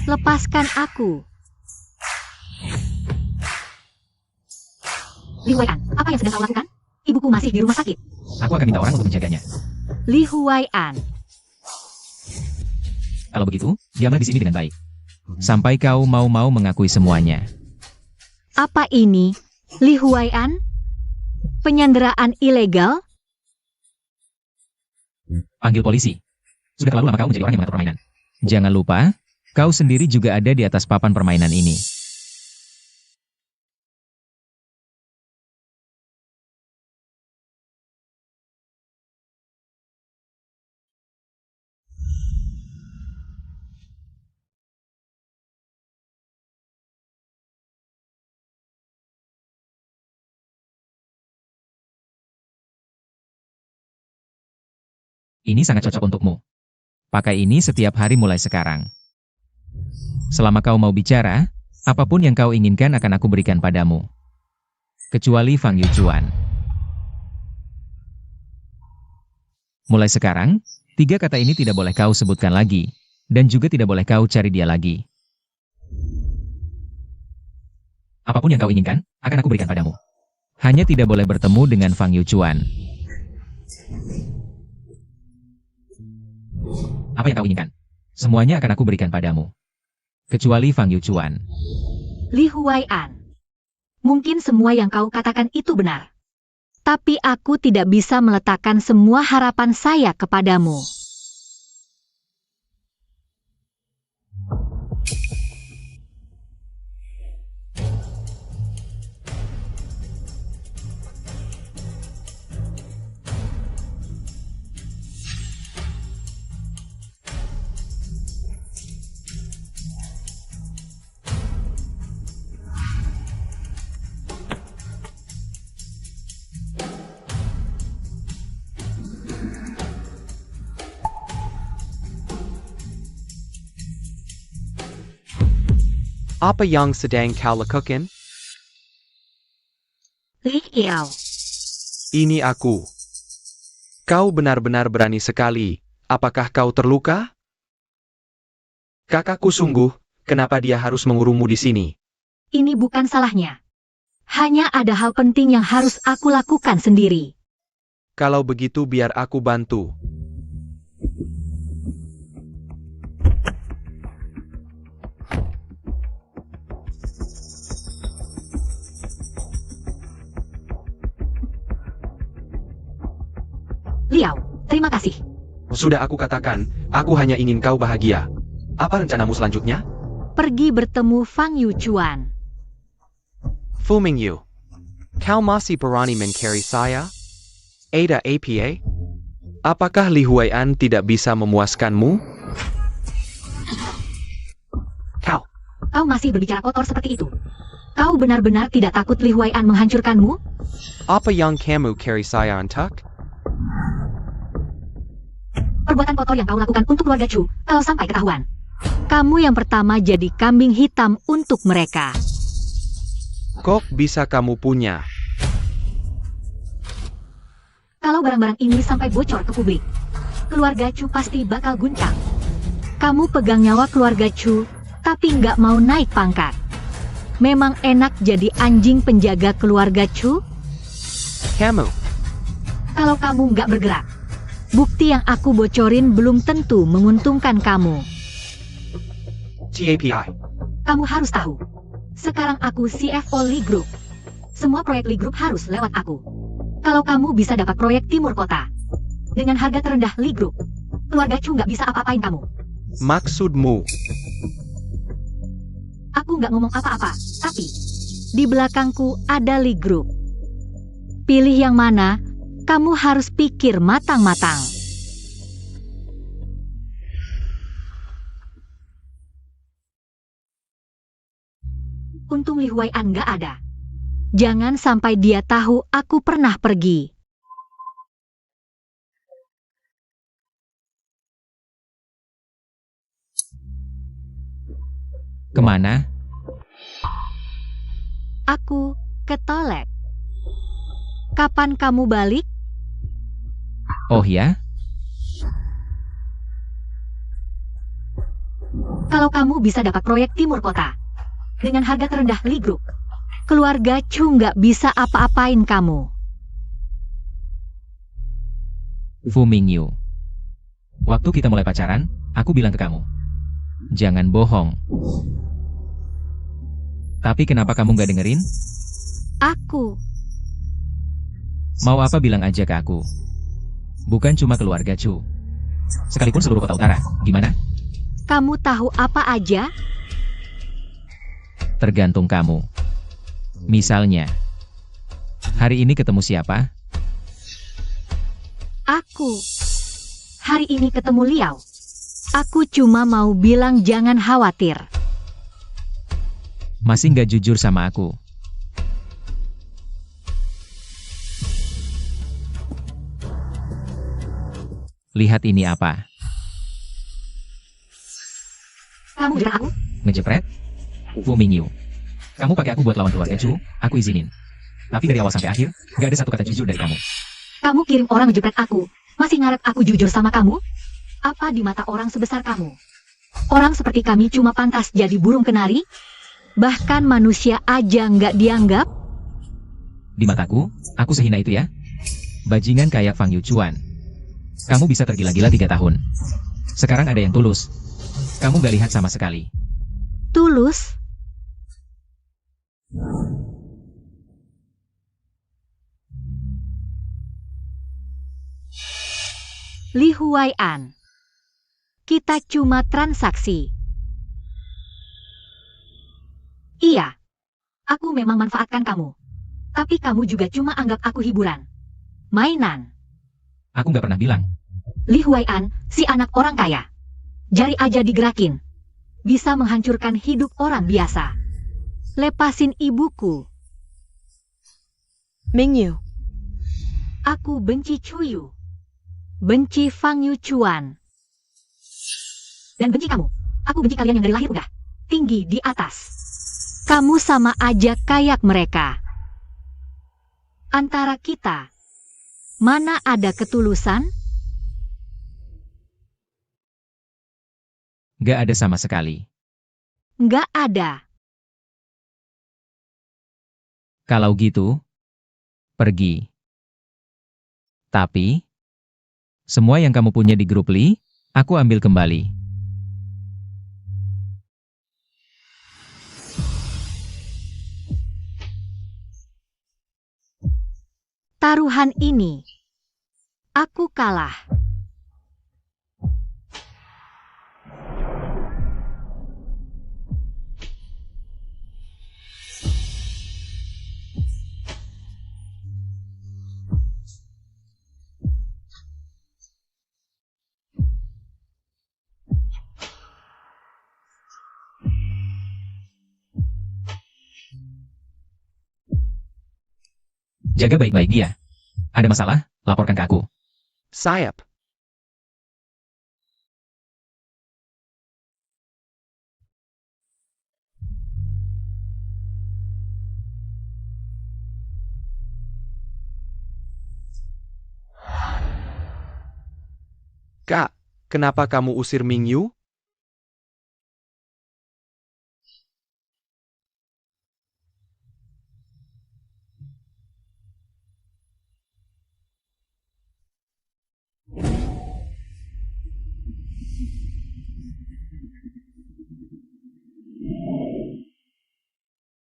Lepaskan aku. Li Huaian, apa yang sedang kau lakukan? Ibuku masih di rumah sakit. Aku akan minta orang untuk menjaganya. Li Huaian. Kalau begitu, diamlah di sini dengan baik. Sampai kau mau mengakui semuanya. Apa ini? Li Huaian? Penyanderaan ilegal? Panggil polisi. Sudah terlalu lama kau menjadi orang yang mengatur permainan. Jangan lupa, Kau sendiri juga ada di atas papan permainan ini. Ini sangat cocok untukmu. Pakai ini setiap hari mulai sekarang. Selama kau mau bicara, apapun yang kau inginkan akan aku berikan padamu. Kecuali Fang Yuchuan. Mulai sekarang, 3 kata ini tidak boleh kau sebutkan lagi, dan juga tidak boleh kau cari dia lagi. Apapun yang kau inginkan, akan aku berikan padamu. Hanya tidak boleh bertemu dengan Fang Yuchuan. Apa yang kau inginkan? Semuanya akan aku berikan padamu. Kecuali Fang Yuchuan. Li Huai'an. Mungkin semua yang kau katakan itu benar. Tapi aku tidak bisa meletakkan semua harapan saya kepadamu. Apa yang sedang kau lakukan? Li Yao. Ini aku. Kau benar-benar berani sekali. Apakah kau terluka? Kakakku sungguh, kenapa dia harus mengurungmu di sini? Ini bukan salahnya. Hanya ada hal penting yang harus aku lakukan sendiri. Kalau begitu biar aku bantu. Liao, terima kasih. Sudah aku katakan, aku hanya ingin kau bahagia. Apa rencanamu selanjutnya? Pergi bertemu Fang Yuchuan. Fu Mingyu. Kau masih berani mencari saya? Ada APA? Apakah Li Huai'an tidak bisa memuaskanmu? Kau masih berbicara kotor seperti itu. Kau benar-benar tidak takut Li Huai'an menghancurkanmu? Apa yang kamu cari saya untuk? Perbuatan kotor yang kau lakukan untuk keluarga Chu, kalau sampai ketahuan. Kamu yang pertama jadi kambing hitam untuk mereka. Kok bisa kamu punya? Kalau barang-barang ini sampai bocor ke publik, keluarga Chu pasti bakal guncang. Kamu pegang nyawa keluarga Chu, tapi nggak mau naik pangkat. Memang enak jadi anjing penjaga keluarga Chu? Kamu. Kalau kamu nggak bergerak, bukti yang aku bocorin belum tentu menguntungkan kamu. TAPI. Kamu harus tahu, sekarang aku CFO Li Group. Semua proyek Li Group harus lewat aku. Kalau kamu bisa dapat proyek Timur Kota, dengan harga terendah Li Group, keluarga Chu nggak bisa apa-apain kamu. Maksudmu? Aku nggak ngomong apa-apa, tapi di belakangku ada Li Group. Pilih yang mana, kamu harus pikir matang-matang. Untung Li Huai'an nggak ada. Jangan sampai dia tahu aku pernah pergi. Kemana? Aku ke toilet. Kapan kamu balik? Oh ya? Kalau kamu bisa dapat proyek Timur Kota, dengan harga terendah Li Group, keluarga Chu nggak bisa apa-apain kamu. Fu Mingyu. Waktu kita mulai pacaran, aku bilang ke kamu, jangan bohong. Tapi kenapa kamu nggak dengerin? Aku. Mau apa bilang aja ke aku. Bukan cuma keluarga Chu. Sekalipun seluruh kota utara, gimana? Kamu tahu apa aja? Tergantung kamu. Misalnya, hari ini ketemu siapa? Aku. Hari ini ketemu Liao. Aku cuma mau bilang jangan khawatir. Masih nggak jujur sama aku. Lihat ini apa? Kamu jujur aku? Ngejepret? Fu Mingyu. Kamu pakai aku buat lawan keluarga Chu, aku izinin. Tapi dari awal sampai akhir, nggak ada satu kata jujur dari kamu. Kamu kirim orang ngejepret aku. Masih ngarep aku jujur sama kamu? Apa di mata orang sebesar kamu? Orang seperti kami cuma pantas jadi burung kenari? Bahkan manusia aja nggak dianggap? Di mataku, aku sehina itu ya? Bajingan kayak Fang Yuchuan. Kamu bisa tergila-gila 3 tahun. Sekarang ada yang tulus. Kamu nggak lihat sama sekali. Tulus? Li Huai'an. Kita cuma transaksi. Iya. Aku memang manfaatkan kamu. Tapi kamu juga cuma anggap aku hiburan. Mainan. Aku nggak pernah bilang. Li Huai'an, si anak orang kaya. Jari aja digerakin. Bisa menghancurkan hidup orang biasa. Lepasin ibuku. Mingyu. Aku benci Chuyu. Benci Fang Yuchuan. Dan benci kamu. Aku benci kalian yang dari lahir udah tinggi di atas. Kamu sama aja kayak mereka. Antara kita, mana ada ketulusan? Nggak ada sama sekali. Nggak ada. Kalau gitu, pergi. Tapi, semua yang kamu punya di grup Li, aku ambil kembali. Taruhan ini, aku kalah. Jaga baik-baik dia. Ada masalah, laporkan ke aku. Sayap. Kak, kenapa kamu usir Mingyu?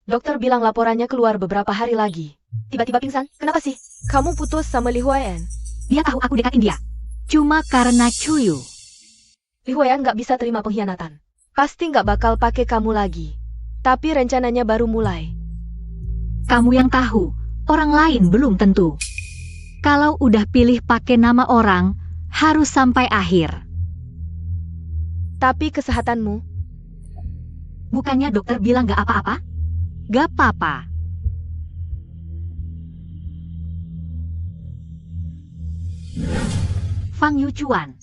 Dokter bilang laporannya keluar beberapa hari lagi. Tiba-tiba pingsan. Kenapa sih? Kamu putus sama Li Huai'an. Dia tahu aku dekatin dia. Cuma karena Chuyu. Li Huai'an nggak bisa terima pengkhianatan. Pasti nggak bakal pakai kamu lagi. Tapi rencananya baru mulai. Kamu yang tahu, orang lain belum tentu. Kalau udah pilih pakai nama orang, harus sampai akhir. Tapi kesehatanmu? Bukannya dokter bilang gak apa-apa? Gak apa-apa. Fang Yuchuan.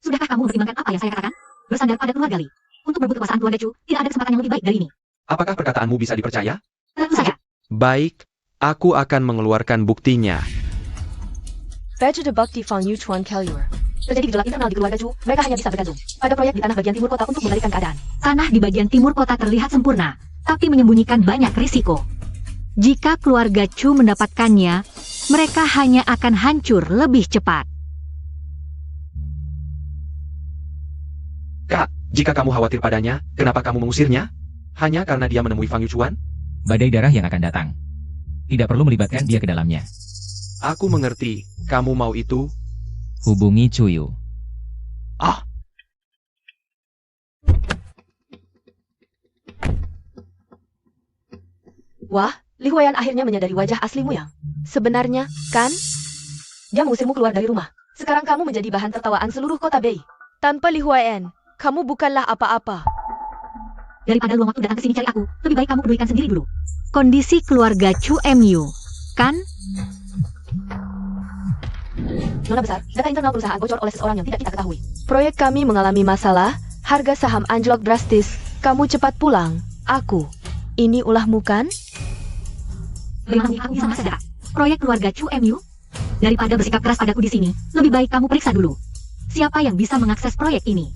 Sudahkah kamu mempertimbangkan apa yang saya katakan? Bersandar pada keluarga Li. Untuk merebut kekuasaan keluarga Chu, tidak ada kesempatan yang lebih baik dari ini. Apakah perkataanmu bisa dipercaya? Tentu saja. Baik, aku akan mengeluarkan buktinya. Baju Bakti Fang Yuchuan Kalyur. Terjadi gejolak internal di keluarga Chu, mereka hanya bisa bergantung pada proyek di tanah bagian timur kota untuk membalikan keadaan. Tanah di bagian timur kota terlihat sempurna, tapi menyembunyikan banyak risiko. Jika keluarga Chu mendapatkannya, mereka hanya akan hancur lebih cepat. Kak, jika kamu khawatir padanya, kenapa kamu mengusirnya? Hanya karena dia menemui Fang Yuchuan? Badai darah yang akan datang. Tidak perlu melibatkan dia ke dalamnya. Aku mengerti, kamu mau itu? Hubungi Chuyu. Ah, Wah, Li Huayan akhirnya menyadari wajah aslimu yang sebenarnya, kan? Dia mengusirmu keluar dari rumah. Sekarang kamu menjadi bahan tertawaan seluruh kota Bei. Tanpa Li Huayan, kamu bukanlah apa-apa. Daripada luang waktu datang ke sini cari aku, lebih baik kamu pedulikan sendiri dulu. Kondisi keluarga Chu MU, kan? Nona besar, data internal perusahaan bocor oleh seseorang yang tidak kita ketahui. Proyek kami mengalami masalah, harga saham anjlok drastis. Kamu cepat pulang. Aku. Ini ulahmu kan? Bagaimana aku bisa mengakses data proyek keluarga Chu MU? Daripada bersikap keras padaku di sini, lebih baik kamu periksa dulu. Siapa yang bisa mengakses proyek ini?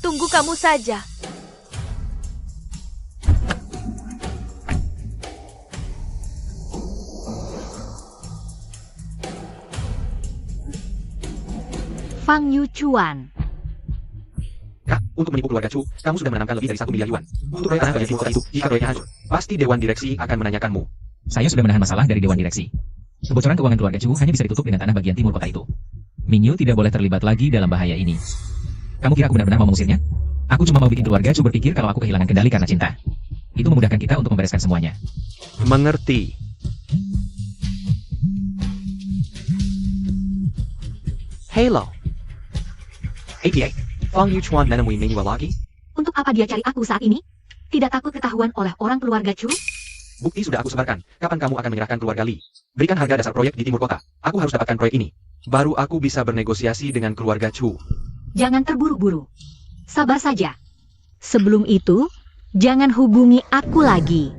Tunggu kamu saja. Fang Yuchuan. Kak, untuk menipu keluarga Chu, kamu sudah menanamkan lebih dari 1 miliar yuan. Untuk proyek anak bagian timur kota itu, jika proyeknya hancur, pasti Dewan Direksi akan menanyakanmu. Saya sudah menahan masalah dari Dewan Direksi. Kebocoran keuangan keluarga Chu hanya bisa ditutup dengan tanah bagian timur kota itu. Mingyu tidak boleh terlibat lagi dalam bahaya ini. Kamu kira aku benar-benar mau mengusirnya? Aku cuma mau bikin keluarga Chu berpikir kalau aku kehilangan kendali karena cinta. Itu memudahkan kita untuk membereskan semuanya. Mengerti. Halo. APA, Fang Yuchuan menemui Mingyu lagi? Untuk apa dia cari aku saat ini? Tidak takut ketahuan oleh orang keluarga Chu? Bukti sudah aku sebarkan. Kapan kamu akan menyerahkan keluarga Li? Berikan harga dasar proyek di timur kota. Aku harus dapatkan proyek ini. Baru aku bisa bernegosiasi dengan keluarga Chu. Jangan terburu-buru. Sabar saja. Sebelum itu, jangan hubungi aku lagi.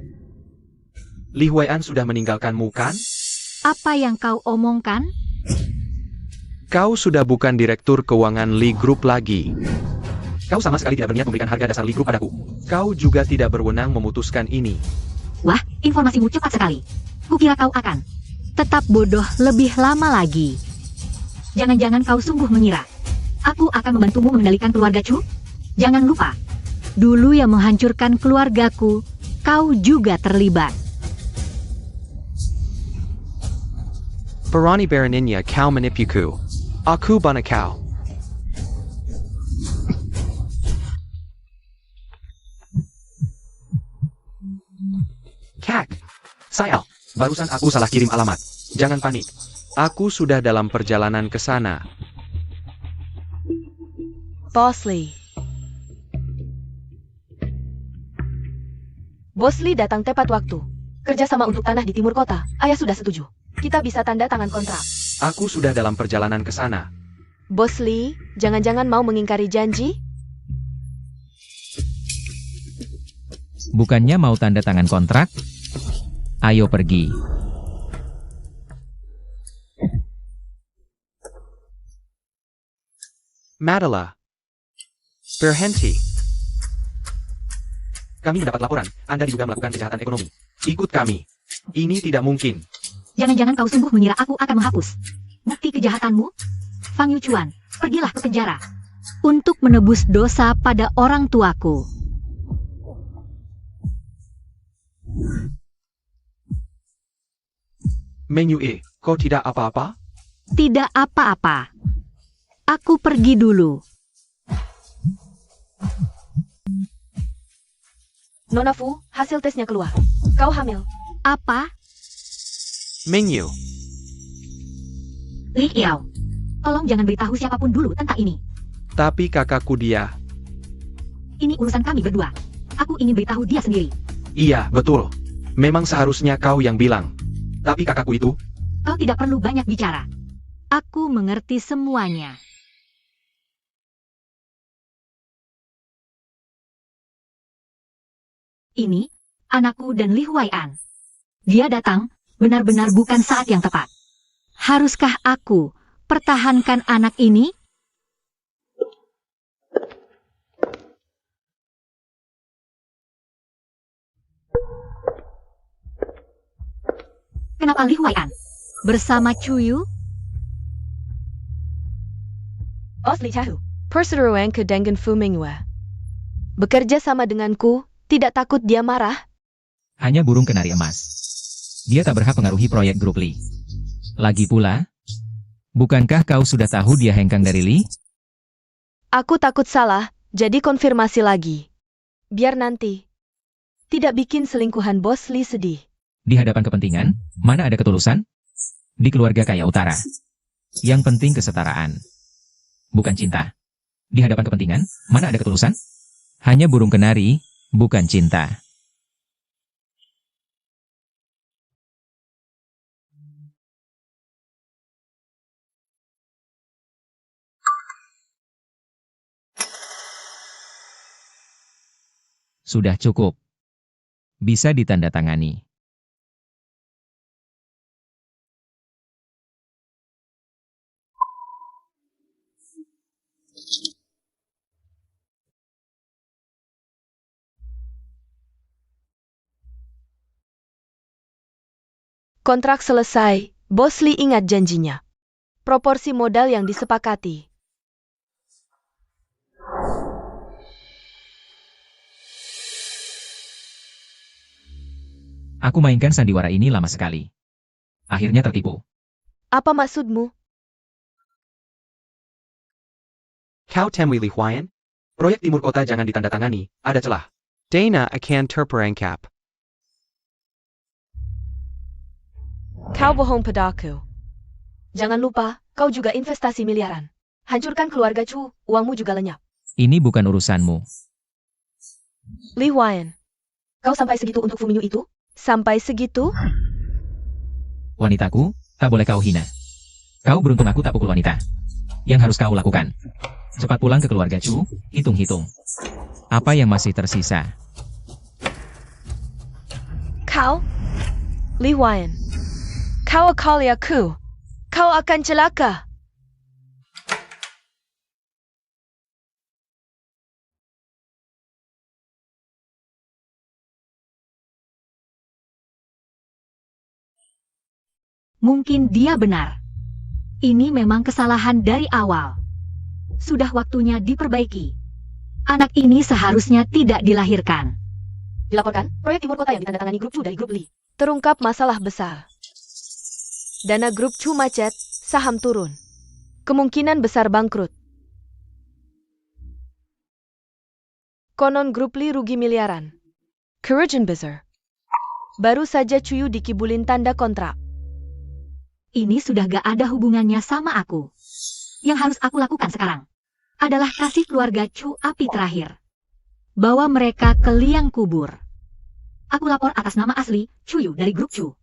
Li Huayan sudah meninggalkanmu kan? Apa yang kau omongkan? Kau sudah bukan direktur keuangan Li Group lagi. Kau sama sekali tidak berniat memberikan harga dasar Li Group padaku. Kau juga tidak berwenang memutuskan ini. Wah, informasimu cepat sekali. Kukira kau akan tetap bodoh lebih lama lagi. Jangan-jangan kau sungguh mengira aku akan membantumu mengendalikan keluarga Chu? Jangan lupa, dulu yang menghancurkan keluargaku, kau juga terlibat. Berani beraninya kau menipuku. Aku bana kau. Kak, Sayal, barusan aku salah kirim alamat. Jangan panik. Aku sudah dalam perjalanan ke sana. Boss Li. Bos Li datang tepat waktu. Kerjasama untuk tanah di timur kota. Ayah sudah setuju. Kita bisa tanda tangan kontrak. Aku sudah dalam perjalanan ke sana. Bos Li, jangan-jangan mau mengingkari janji? Bukannya mau tanda tangan kontrak? Ayo pergi. Madala. Berhenti. Kami mendapat laporan, Anda diduga melakukan kejahatan ekonomi. Ikut kami. Ini tidak mungkin. Jangan-jangan kau sungguh mengira aku akan menghapus bukti kejahatanmu? Fang Yuchuan, pergilah ke penjara untuk menebus dosa pada orang tuaku. Mingyu kau tidak apa-apa? Tidak apa-apa. Aku pergi dulu. Nona Fu, hasil tesnya keluar. Kau hamil. Apa? Mingyu. Li Yao, tolong jangan beritahu siapapun dulu tentang ini. Tapi kakakku dia. Ini urusan kami berdua. Aku ingin beritahu dia sendiri. Iya, betul. Memang seharusnya kau yang bilang. Tapi kakakku itu, Kau tidak perlu banyak bicara. Aku mengerti semuanya. Ini, anakku dan Li Huayan. Dia datang, benar-benar bukan saat yang tepat. Haruskah aku pertahankan anak ini? Kenapa Li Huayan? Bersama Chuyu? Bos Li Chahu, perseteruan ke dengan Fu Mingyue. Bekerja sama denganku, tidak takut dia marah? Hanya burung kenari emas. Dia tak berhak pengaruhi proyek grup Li. Lagi pula, bukankah kau sudah tahu dia hengkang dari Li? Aku takut salah, jadi konfirmasi lagi. Biar nanti. Tidak bikin selingkuhan Bos Li sedih. Di hadapan kepentingan, mana ada ketulusan? Di keluarga kaya utara. Yang penting kesetaraan. Bukan cinta. Di hadapan kepentingan, mana ada ketulusan? Hanya burung kenari, bukan cinta. Sudah cukup. Bisa ditandatangani. Kontrak selesai. Bos Lee ingat janjinya. Proporsi modal yang disepakati. Aku mainkan sandiwara ini lama sekali. Akhirnya tertipu. Apa maksudmu? Kau temui Li Huayan? Proyek Timur Kota jangan ditandatangani, ada celah. Dana akan terperangkap. Kau bohong padaku. Jangan lupa, kau juga investasi miliaran. Hancurkan keluarga Chu, uangmu juga lenyap. Ini bukan urusanmu. Li Huayan, kau sampai segitu untuk Fu Mingyu itu? Sampai segitu? Wanitaku, tak boleh kau hina. Kau beruntung aku tak pukul wanita. Yang harus kau lakukan. Cepat pulang ke keluarga Chu, hitung-hitung. Apa yang masih tersisa? Kau? Li Huayan, kau akali aku. Kau akan celaka. Mungkin dia benar. Ini memang kesalahan dari awal. Sudah waktunya diperbaiki. Anak ini seharusnya tidak dilahirkan. Dilaporkan, proyek Timur Kota yang ditandatangani grup Chu dari grup Lee. Terungkap masalah besar. Dana grup Chu macet, saham turun. Kemungkinan besar bangkrut. Konon grup Lee rugi miliaran. Kerajan besar. Baru saja Chuyu dikibulin tanda kontrak. Ini sudah gak ada hubungannya sama aku. Yang harus aku lakukan sekarang adalah kasih keluarga Chu api terakhir. Bawa mereka ke liang kubur. Aku lapor atas nama asli, Chuyu dari grup Chu.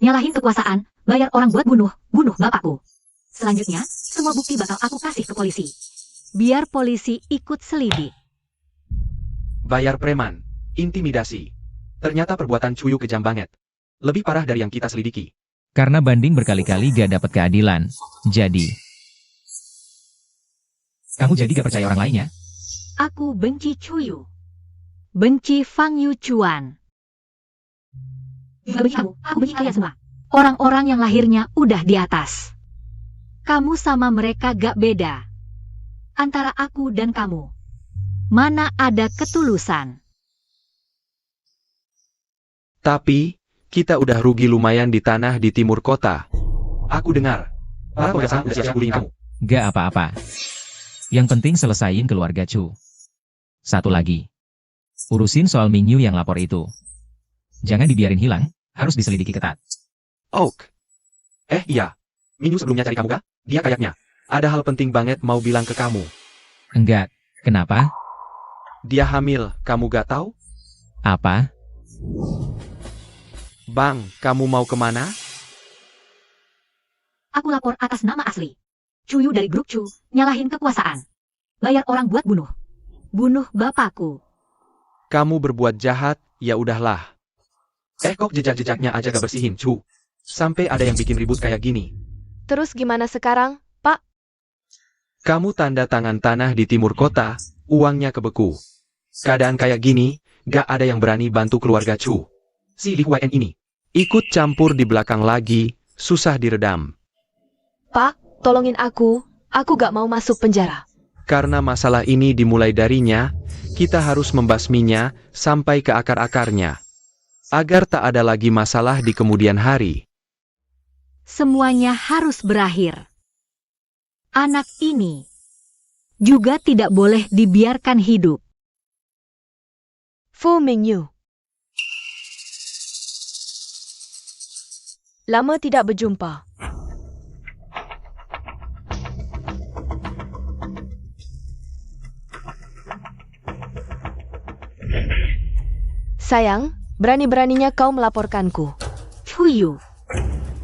Nyalahin kekuasaan, bayar orang buat bunuh bapakku. Selanjutnya, semua bukti bakal aku kasih ke polisi. Biar polisi ikut selidik. Bayar preman, intimidasi. Ternyata perbuatan Chuyu kejam banget. Lebih parah dari yang kita selidiki. Karena banding berkali-kali gak dapat keadilan. Jadi, kamu jadi gak percaya orang lainnya? Aku benci Chuyu. Benci Fang Yuchuan. Juga benci kamu, aku benci kalian semua. Orang-orang yang lahirnya udah di atas. Kamu sama mereka gak beda. Antara aku dan kamu. Mana ada ketulusan? Tapi, kita udah rugi lumayan di tanah di timur kota. Aku dengar. Para pengusaha udah siap bullying kamu. Gak apa-apa. Yang penting selesain keluarga Chu. Satu lagi. Urusin soal Mingyu yang lapor itu. Jangan dibiarin hilang, harus diselidiki ketat. Oak. Iya. Mingyu sebelumnya cari kamu gak? Dia kayaknya ada hal penting banget mau bilang ke kamu. Enggak, kenapa? Dia hamil, kamu gak tahu? Apa? Bang, kamu mau kemana? Aku lapor atas nama asli. Chuyu dari grup Chu, nyalahin kekuasaan. Bayar orang buat bunuh bapakku. Kamu berbuat jahat, ya udahlah. Kok jejak-jejaknya aja gak bersihin, Chu. Sampai ada yang bikin ribut kayak gini. Terus gimana sekarang, Pak? Kamu tanda tangan tanah di timur kota, uangnya kebeku. Keadaan kayak gini, gak ada yang berani bantu keluarga Chu. Si Li Huayan ini ikut campur di belakang lagi, susah diredam. Pak, tolongin aku gak mau masuk penjara. Karena masalah ini dimulai darinya, kita harus membasminya sampai ke akar-akarnya. Agar tak ada lagi masalah di kemudian hari. Semuanya harus berakhir. Anak ini juga tidak boleh dibiarkan hidup. Fu Mingyu. Lama tidak berjumpa. Sayang, berani-beraninya kau melaporkanku. Chuyu,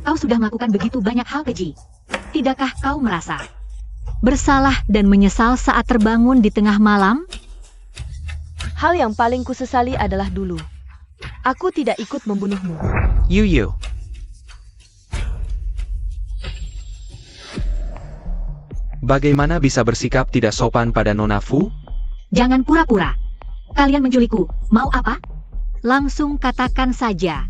kau sudah melakukan begitu banyak hal keji. Tidakkah kau merasa bersalah dan menyesal saat terbangun di tengah malam? Hal yang paling kusesali adalah dulu. Aku tidak ikut membunuhmu. Yu. Bagaimana bisa bersikap tidak sopan pada Nona Fu? Jangan pura-pura. Kalian menculikku, mau apa? Langsung katakan saja.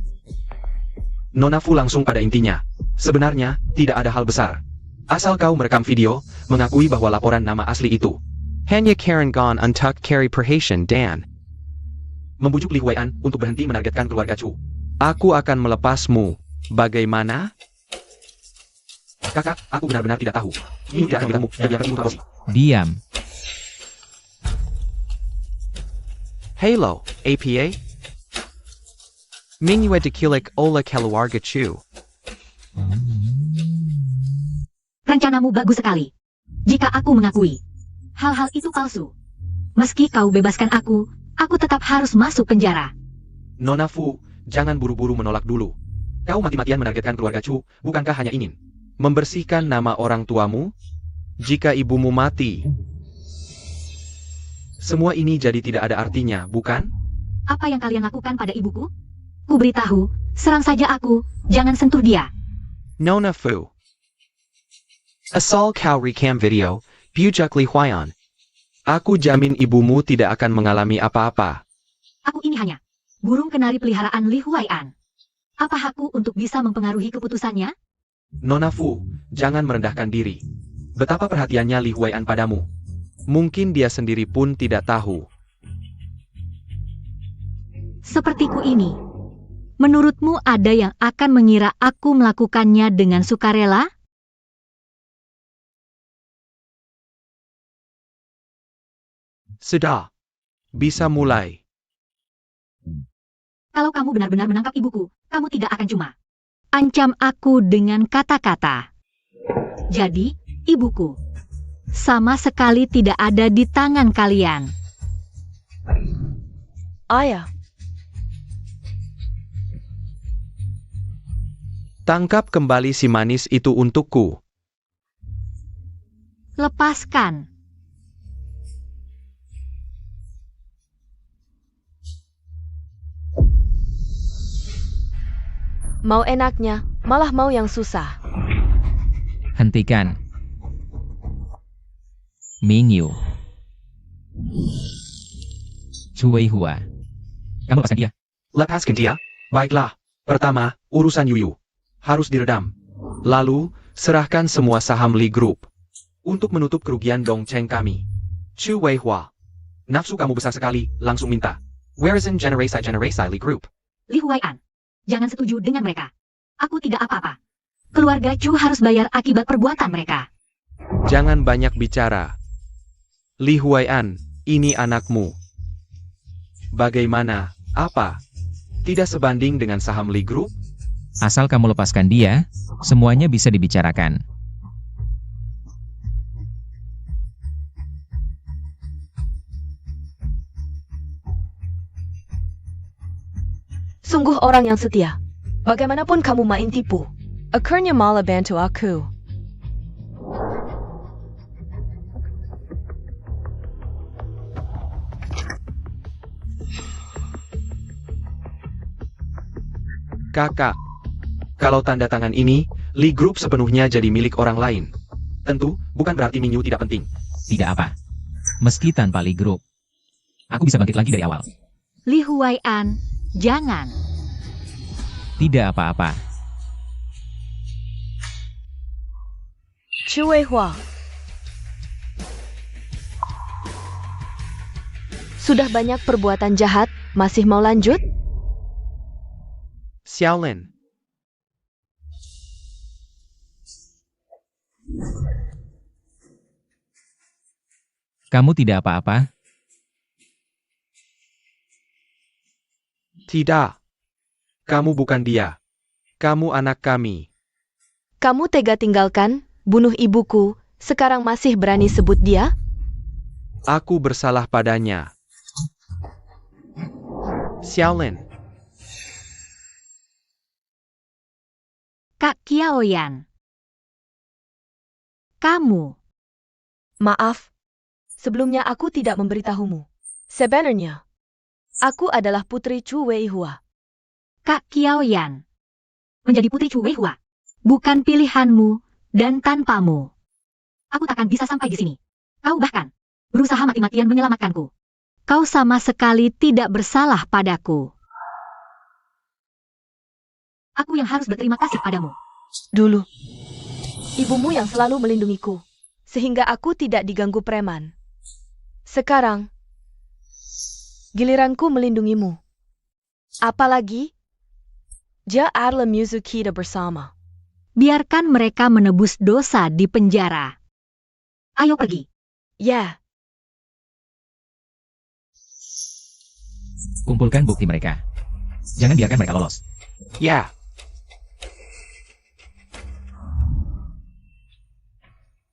Nona Fu langsung pada intinya. Sebenarnya, tidak ada hal besar. Asal kau merekam video, mengakui bahwa laporan nama asli itu hanya Karen Gon untuk Carrie Perhatian dan membujuk Li Huai'an untuk berhenti menargetkan keluarga Chu. Aku akan melepasmu. Bagaimana? Kakak, aku benar-benar tidak tahu. Ini tidak akan bilanmu, dan biarkan ibu tahu. Diam. Halo, APA? Mingyue dikilik ola keluarga Chu. Rencanamu bagus sekali. Jika aku mengakui hal-hal itu palsu, meski kau bebaskan aku tetap harus masuk penjara. Nona Fu, jangan buru-buru menolak dulu. Kau mati-matian menargetkan keluarga Chu, bukankah hanya ingin membersihkan nama orang tuamu? Jika ibumu mati, semua ini jadi tidak ada artinya, bukan? Apa yang kalian lakukan pada ibuku? Ku beritahu, serang saja aku, jangan sentuh dia. Nona Fu. Asal kau rekam video, bujak Li Huai'an. Aku jamin ibumu tidak akan mengalami apa-apa. Aku ini hanya burung kenari peliharaan Li Huai'an. Apa hakku untuk bisa mempengaruhi keputusannya? Nona Fu, jangan merendahkan diri. Betapa perhatiannya Li Huai'an padamu. Mungkin dia sendiri pun tidak tahu. Sepertiku ini. Menurutmu ada yang akan mengira aku melakukannya dengan sukarela? Sudah. Bisa mulai. Kalau kamu benar-benar menangkap ibuku, kamu tidak akan cuma ancam aku dengan kata-kata. Jadi, ibuku sama sekali tidak ada di tangan kalian. Ayah, Tangkap kembali si manis itu untukku. Lepaskan. mau enaknya, malah mau yang susah. Hentikan. Mingyu. Chu Weihua. Kamu lepaskan dia. Lepaskan dia? Baiklah. Pertama, urusan Yuyu. Harus diredam. Lalu, serahkan semua saham Li Group. Untuk menutup kerugian dongceng kami. Chu Weihua. Nafsu kamu besar sekali, langsung minta. Where is in generasi Li Group? Li Huai'an, jangan setuju dengan mereka. Aku tidak apa-apa. Keluarga Chu harus bayar akibat perbuatan mereka. Jangan banyak bicara. Li Huai'an, ini anakmu. Bagaimana? Apa? Tidak sebanding dengan saham Li Group? Asal kamu lepaskan dia, semuanya bisa dibicarakan. Sungguh orang yang setia. Bagaimanapun kamu main tipu, akhirnya malah bantu aku. Kakak, kalau tanda tangan ini, Li Group sepenuhnya jadi milik orang lain. Tentu, bukan berarti Mingyu tidak penting. Tidak apa. Meski tanpa Li Group, aku bisa bangkit lagi dari awal. Li Huai'an, jangan. Tidak apa-apa. Chu Weihua. Sudah banyak perbuatan jahat, masih mau lanjut? Xiaolin. Kamu tidak apa-apa? Tidak. Kamu bukan dia. Kamu anak kami. Kamu tega tinggalkan, bunuh ibuku, sekarang masih berani sebut dia? Aku bersalah padanya. Xiaolin, Kak Qiaoyan. Kamu. Maaf. Sebelumnya aku tidak memberitahumu. Sebenarnya, aku adalah putri Chu Weihua. Kak Qiaoyan. Menjadi putri Chu Weihua. Bukan pilihanmu dan tanpamu. Aku takkan bisa sampai di sini. Kau bahkan berusaha mati-matian menyelamatkanku. Kau sama sekali tidak bersalah padaku. Aku yang harus berterima kasih padamu. Dulu, ibumu yang selalu melindungiku, sehingga aku tidak diganggu preman. Sekarang, giliranku melindungimu. Apalagi, dia adalah musuh kita bersama. Biarkan mereka menebus dosa di penjara. Ayo pergi. Ya, Kumpulkan bukti mereka. Jangan biarkan mereka lolos. ya.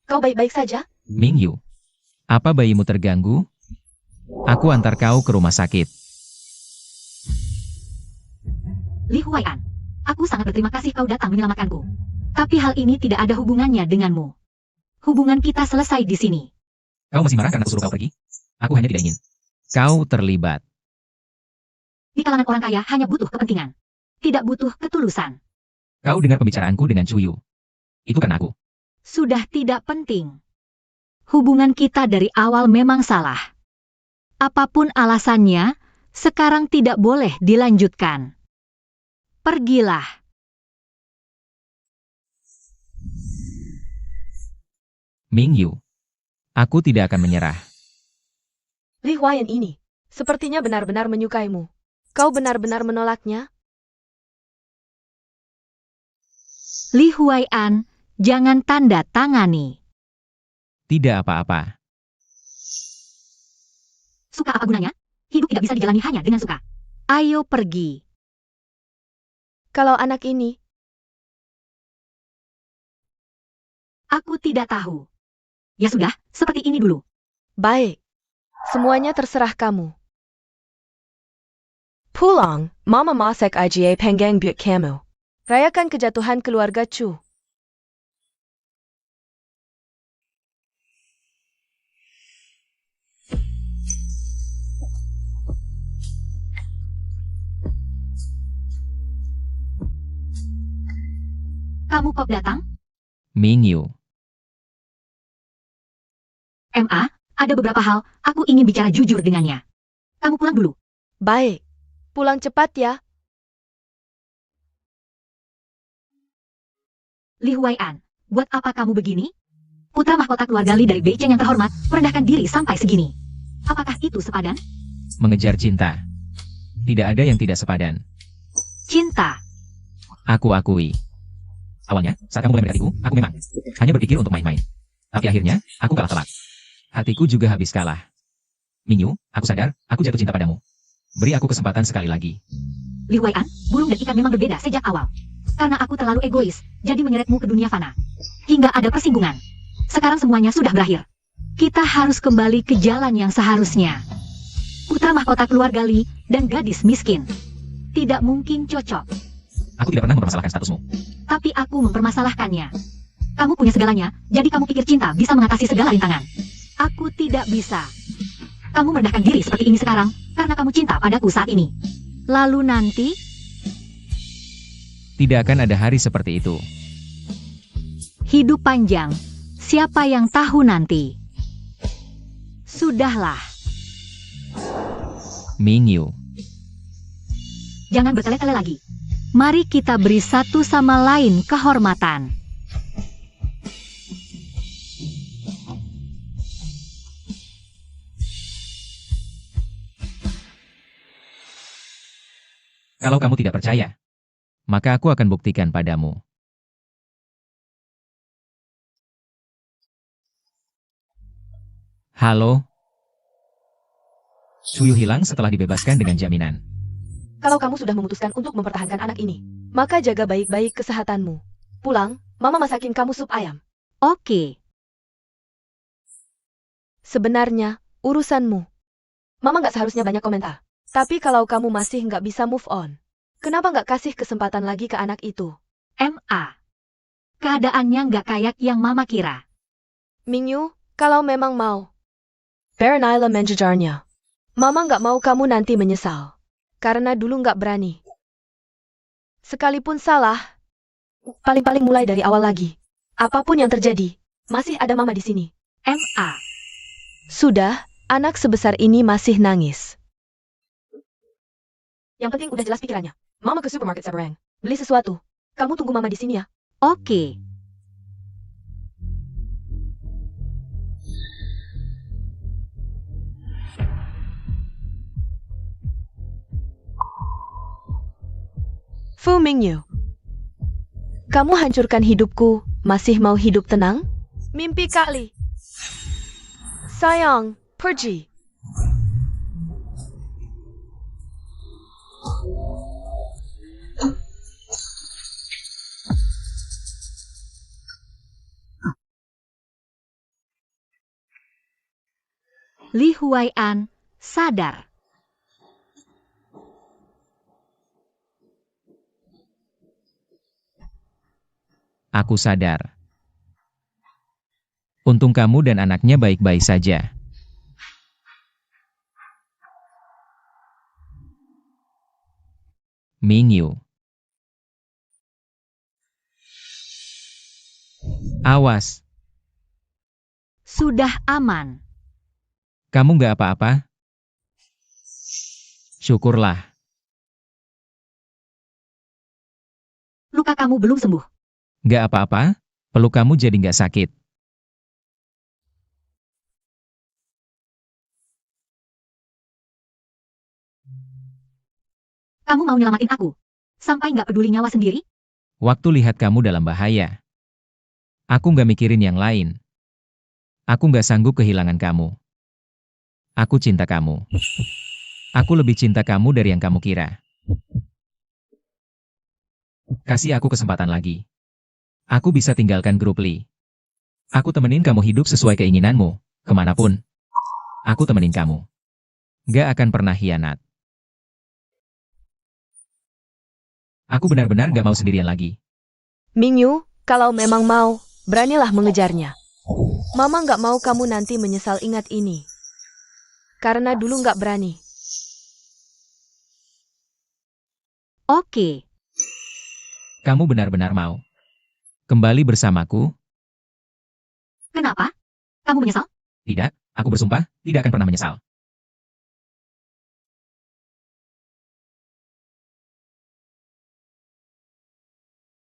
kau baik-baik saja? Mingyu. Apa bayimu terganggu? Aku antar kau ke rumah sakit. Li Huai'an, aku sangat berterima kasih kau datang menyelamatkanku. Tapi hal ini tidak ada hubungannya denganmu. Hubungan kita selesai di sini. Kau masih marah karena aku suruh kau pergi? Aku hanya tidak ingin. Kau terlibat. Di kalangan orang kaya hanya butuh kepentingan. Tidak butuh ketulusan. Kau dengar pembicaraanku dengan Chuyu. Itu kan aku. Sudah tidak penting. Hubungan kita dari awal memang salah. Apapun alasannya, sekarang tidak boleh dilanjutkan. Pergilah. Mingyu. Aku tidak akan menyerah. Li Huaiyan ini, sepertinya benar-benar menyukaimu. Kau benar-benar menolaknya? Li Huai'an, jangan tanda tangani. Tidak apa-apa. Suka apa gunanya? Hidup tidak bisa dijalani hanya dengan suka. Ayo pergi. Kalau anak ini, Aku tidak tahu. Ya sudah, seperti ini dulu. baik. Semuanya terserah kamu. Pulang, Mama masak IGA penggang buat kamu. Rayakan kejatuhan keluarga Chu. Kamu kok datang? Mingyu. MA, ada beberapa hal, aku ingin bicara jujur dengannya. Kamu pulang dulu. Baik. Pulang cepat ya. Li Huai'an, buat apa kamu begini? Putra mahkota keluarga Li dari Beijing yang terhormat, merendahkan diri sampai segini. Apakah itu sepadan? Mengejar cinta. Tidak ada yang tidak sepadan. Cinta. Aku akui. Awalnya, saat kamu mulai mendekatiku, aku memang hanya berpikir untuk main-main. Tapi akhirnya, aku kalah telak. Hatiku juga habis kalah. Mingyu, aku sadar, aku jatuh cinta padamu. Beri aku kesempatan sekali lagi. Li Huai'an, burung dan ikan memang berbeda sejak awal. Karena aku terlalu egois, jadi menyeretmu ke dunia fana. Hingga ada persinggungan. Sekarang semuanya sudah berakhir. Kita harus kembali ke jalan yang seharusnya. Putra mahkota keluarga Li dan gadis miskin. Tidak mungkin cocok. Aku tidak pernah mempermasalahkan statusmu. Tapi aku mempermasalahkannya. Kamu punya segalanya, jadi kamu pikir cinta bisa mengatasi segala rintangan. Aku tidak bisa. Kamu merendahkan diri seperti ini sekarang, karena kamu cinta padaku saat ini. Lalu nanti, Tidak akan ada hari seperti itu. hidup panjang. Siapa yang tahu nanti? Sudahlah, Mingyu. jangan bertele-tele lagi. Mari kita beri satu sama lain kehormatan. Kalau kamu tidak percaya, maka aku akan buktikan padamu. Halo? Chuyu hilang setelah dibebaskan dengan jaminan. Kalau kamu sudah memutuskan untuk mempertahankan anak ini, maka jaga baik-baik kesehatanmu. Pulang, Mama masakin kamu sup ayam. Oke. Sebenarnya, urusanmu. Mama nggak seharusnya banyak komentar. Tapi kalau kamu masih nggak bisa move on, kenapa nggak kasih kesempatan lagi ke anak itu? MA. Keadaannya nggak kayak yang Mama kira. Mingyu, kalau memang mau. Baronila menjejarnya. Mama nggak mau kamu nanti menyesal. Karena dulu nggak berani. Sekalipun salah, paling-paling mulai dari awal lagi. Apapun yang terjadi, masih ada Mama di sini. MA. Sudah, anak sebesar ini masih nangis. Yang penting udah jelas pikirannya. Mama ke supermarket Seberang. Beli sesuatu. Kamu tunggu Mama di sini ya. Oke. Fu Mingyu. Kamu hancurkan hidupku, masih mau hidup tenang? Mimpi kali. Sayang, pergi. Li Huaian sadar. Aku sadar. Untung kamu dan anaknya baik-baik saja. Mingyu. Awas, Sudah aman. kamu nggak apa-apa? Syukurlah. Luka kamu belum sembuh. Nggak apa-apa, peluk kamu jadi nggak sakit. Kamu mau nyelamatin aku? Sampai nggak peduli nyawa sendiri? Waktu lihat kamu dalam bahaya. Aku nggak mikirin yang lain. Aku nggak sanggup kehilangan kamu. Aku cinta kamu. Aku lebih cinta kamu dari yang kamu kira. Kasih aku kesempatan lagi. Aku bisa tinggalkan grup Li. Aku temenin kamu hidup sesuai keinginanmu, kemanapun. Aku temenin kamu. Gak akan pernah hianat. Aku benar-benar gak mau sendirian lagi. Mingyu, kalau memang mau, beranilah mengejarnya. Mama nggak mau kamu nanti menyesal ingat ini. Karena dulu nggak berani. Oke. Kamu benar-benar mau kembali bersamaku? Kenapa? Kamu menyesal? Tidak, aku bersumpah, tidak akan pernah menyesal.